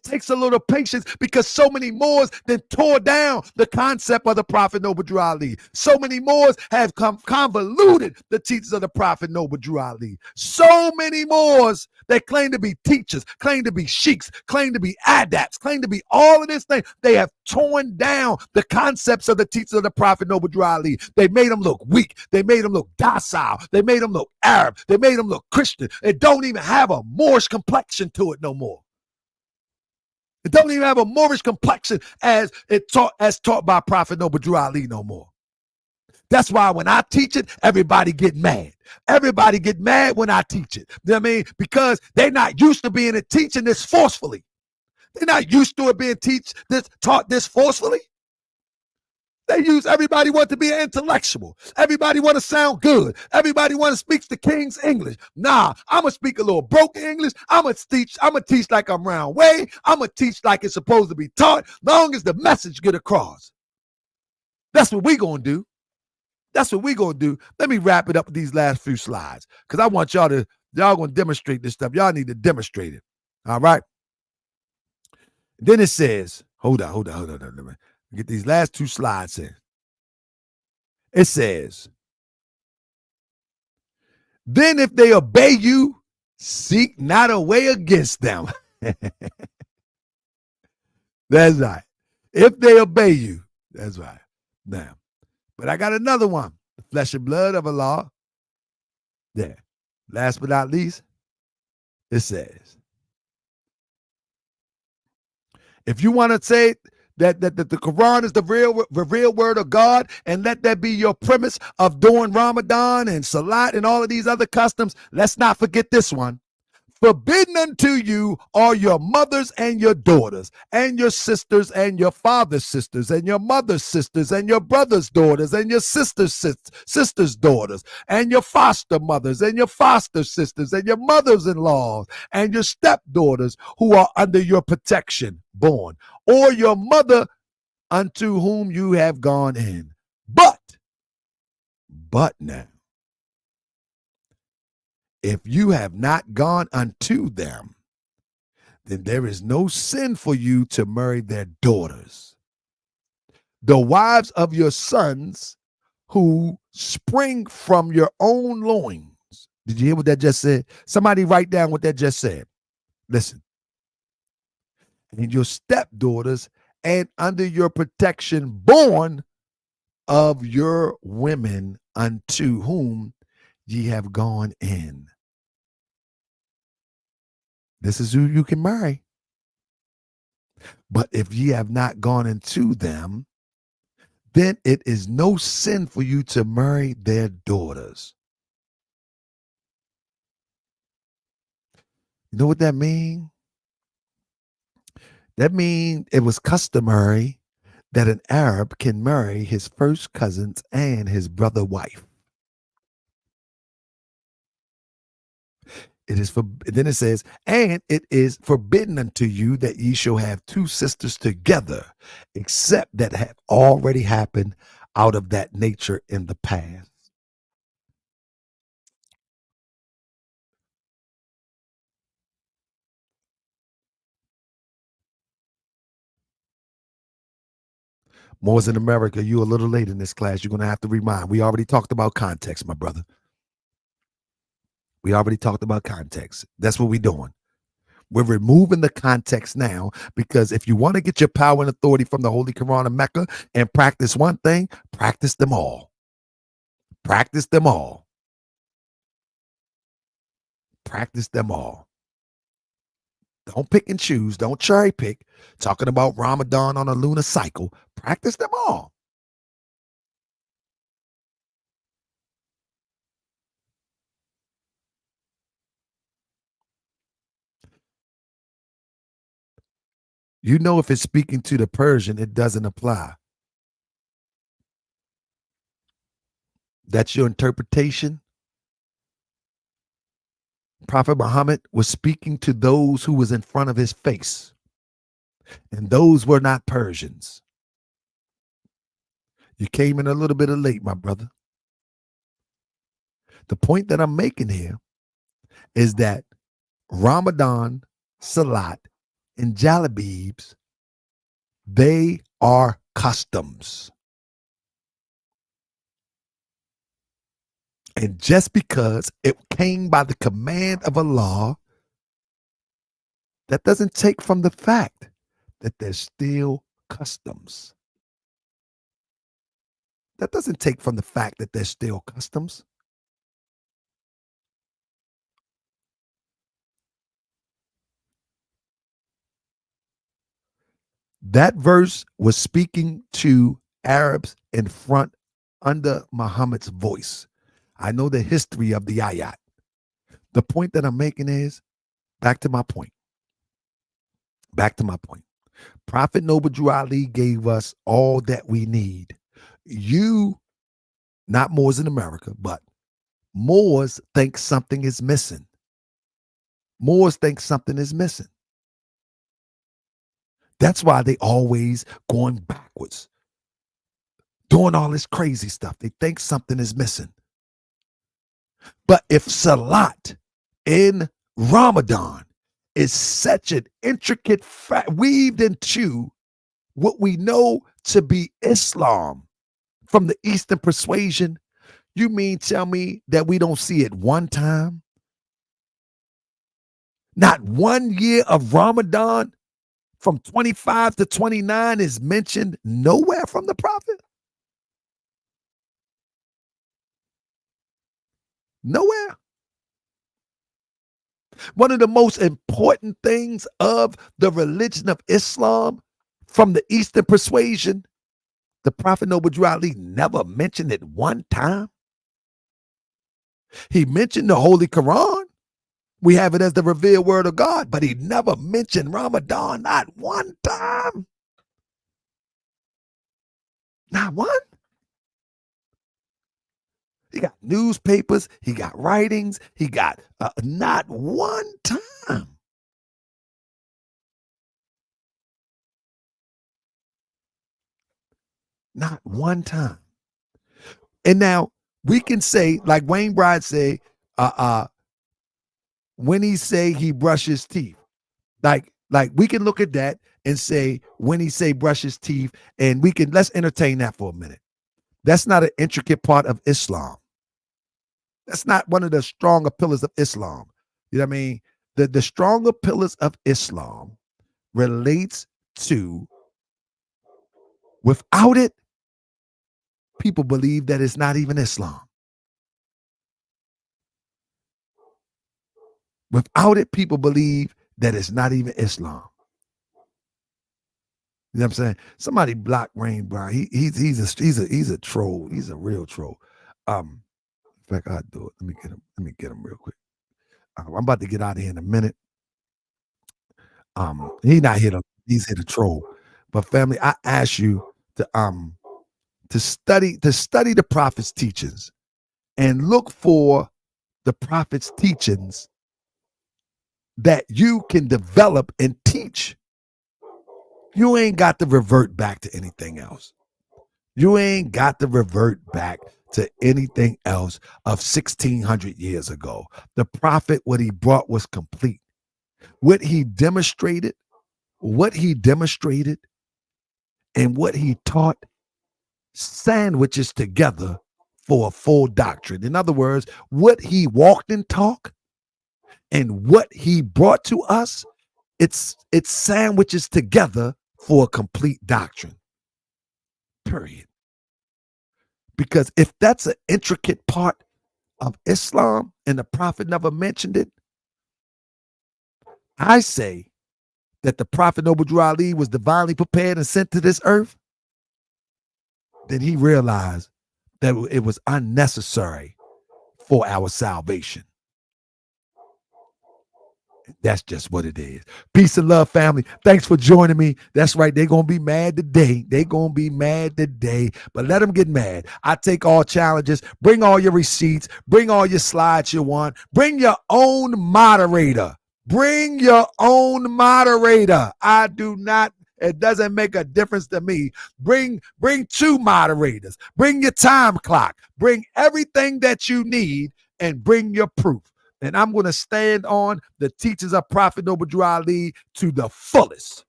takes a little patience because so many Moors then tore down the concept of the Prophet Noble Drew Ali. So many Moors have convoluted the teachings of the Prophet Noble Drew Ali. So many Moors that claim to be teachers, claim to be sheiks, claim to be adapts, claim to be all of this thing. They have torn down the concepts of the teachings of the Prophet Noble Drew Ali. They made them look weak. They made them look docile. They made them look Arab. They made them look Christian. It don't even have a Moorish complexion to it no more. It don't even have a Moorish complexion as taught by Prophet Noble Drew Ali no more. That's why when I teach it, everybody get mad. Everybody get mad when I teach it. You know what I mean? Because they're not used to being teaching this forcefully. They're not used to it being taught this forcefully. Everybody want to be an intellectual. Everybody want to sound good. Everybody want to speak the King's English. Nah, I'm going to speak a little broken English. I'm going to teach like I'm round way. I'm going to teach like it's supposed to be taught, long as the message get across. That's what we going to do. That's what we going to do. Let me wrap it up with these last few slides because I want y'all going to demonstrate this stuff. Y'all need to demonstrate it. All right. Then it says, hold on. Let me get these last two slides in. It says, then if they obey you, seek not a way against them. That's right. If they obey you, that's right. Now, but I got another one. The flesh and blood of Allah. There. Last but not least, it says, if you want to say that the Quran is the real word of God, and let that be your premise of doing Ramadan and Salat and all of these other customs, let's not forget this one. Forbidden unto you are your mothers and your daughters, and your sisters and your father's sisters, and your mother's sisters, and your brother's daughters, and your sister's daughters, and your foster mothers, and your foster sisters, and your mothers-in-law, and your stepdaughters who are under your protection, born, or your mother unto whom you have gone in. But now, if you have not gone unto them, then there is no sin for you to marry their daughters. The wives of your sons who spring from your own loins. Did you hear what that just said? Somebody write down what that just said. Listen. And your stepdaughters, and under your protection born of your women unto whom ye have gone in. This is who you can marry. But if ye have not gone into them, then it is no sin for you to marry their daughters. You know what that means? That means it was customary that an Arab can marry his first cousins and his brother wife. It is for, then it says, and it is forbidden unto you that ye shall have two sisters together, except that have already happened out of that nature in the past. Moors in America, you a little late in this class. You're going to have to remind. We already talked about context, my brother. We already talked about context. That's what we're doing. We're removing the context now, because if you want to get your power and authority from the Holy Quran of Mecca and practice one thing, practice them all. Practice them all. Practice them all. Don't pick and choose. Don't cherry pick. Talking about Ramadan on a lunar cycle. Practice them all. You know, if it's speaking to the Persian, it doesn't apply. That's your interpretation. Prophet Muhammad was speaking to those who was in front of his face, and those were not Persians. You came in a little bit late, my brother. The point that I'm making here is that Ramadan, SALAT, and JALABEEBS, they are customs. And just because it came by the command of Allah, that doesn't take from the fact that there's still customs. That doesn't take from the fact that there's still customs. That verse was speaking to Arabs in front under Muhammad's voice. I know the history of the ayat. The point that I'm making is, back to my point. Prophet Noble Drew Ali gave us all that we need. You, not Moors in America, but Moors think something is missing. Moors think something is missing. That's why they always going backwards, doing all this crazy stuff. They think something is missing. But if Salat in Ramadan is such an intricate weaved into what we know to be Islam from the Eastern persuasion, you mean tell me that we don't see it one time? Not 1 year of Ramadan from 25 to 29 is mentioned nowhere from the prophet? Nowhere. One of the most important things of the religion of Islam from the Eastern persuasion, the Prophet Noble Drew Ali never mentioned it one time. He mentioned the Holy Quran. We have it as the revealed word of God, but he never mentioned Ramadan, not one time. Not one. He got newspapers, he got writings, he got not one time. Not one time. And now we can say, like Wayne Bride say, when he say he brushes teeth. Like we can look at that and say when he say brush his teeth, and let's entertain that for a minute. That's not an intricate part of Islam. That's not one of the stronger pillars of Islam. You know what I mean? The stronger pillars of Islam relates to, without it, people believe that it's not even Islam. Without it, people believe that it's not even Islam. You know what I'm saying? Somebody block Rain Brown. He's a troll. He's a real troll. In fact, I'll do it. Let me get him real quick. I'm about to get out of here in a minute. He's not here he's here to troll. But family, I ask you to study the prophet's teachings and look for the prophet's teachings that you can develop and teach. You ain't got to revert back to anything else. You ain't got to revert back to anything else of 1600 years ago. The prophet, what he brought was complete. What he demonstrated, and what he taught sandwiches together for a full doctrine. In other words, what he walked and talked and what he brought to us, it's sandwiches together for a complete doctrine. Period. Because if that's an intricate part of Islam and the prophet never mentioned it, I say that the prophet Noble Drew Ali was divinely prepared and sent to this earth, then he realized that it was unnecessary for our salvation. That's just what it is. Peace and love, family. Thanks for joining me. That's right. They're going to be mad today. But let them get mad. I take all challenges. Bring all your receipts. Bring all your slides you want. Bring your own moderator. I do not. It doesn't make a difference to me. Bring 2 moderators. Bring your time clock. Bring everything that you need and bring your proof. And I'm going to stand on the teachings of Prophet Noble Drew Ali to the fullest.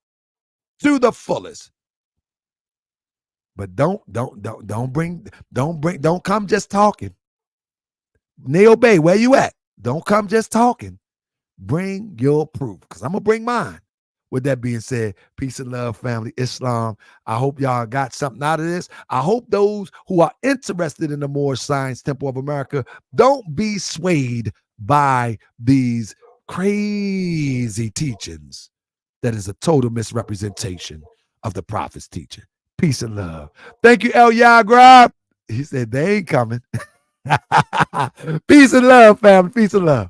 But don't come just talking. Neil Bay, where you at? Don't come just talking. Bring your proof, because I'm going to bring mine. With that being said, peace and love, family, Islam. I hope y'all got something out of this. I hope those who are interested in the Moorish Science Temple of America don't be swayed by these crazy teachings that is a total misrepresentation of the prophet's teaching. Peace and love. Thank you, El Yagrab. He said they ain't coming. Peace and love, family. Peace and love.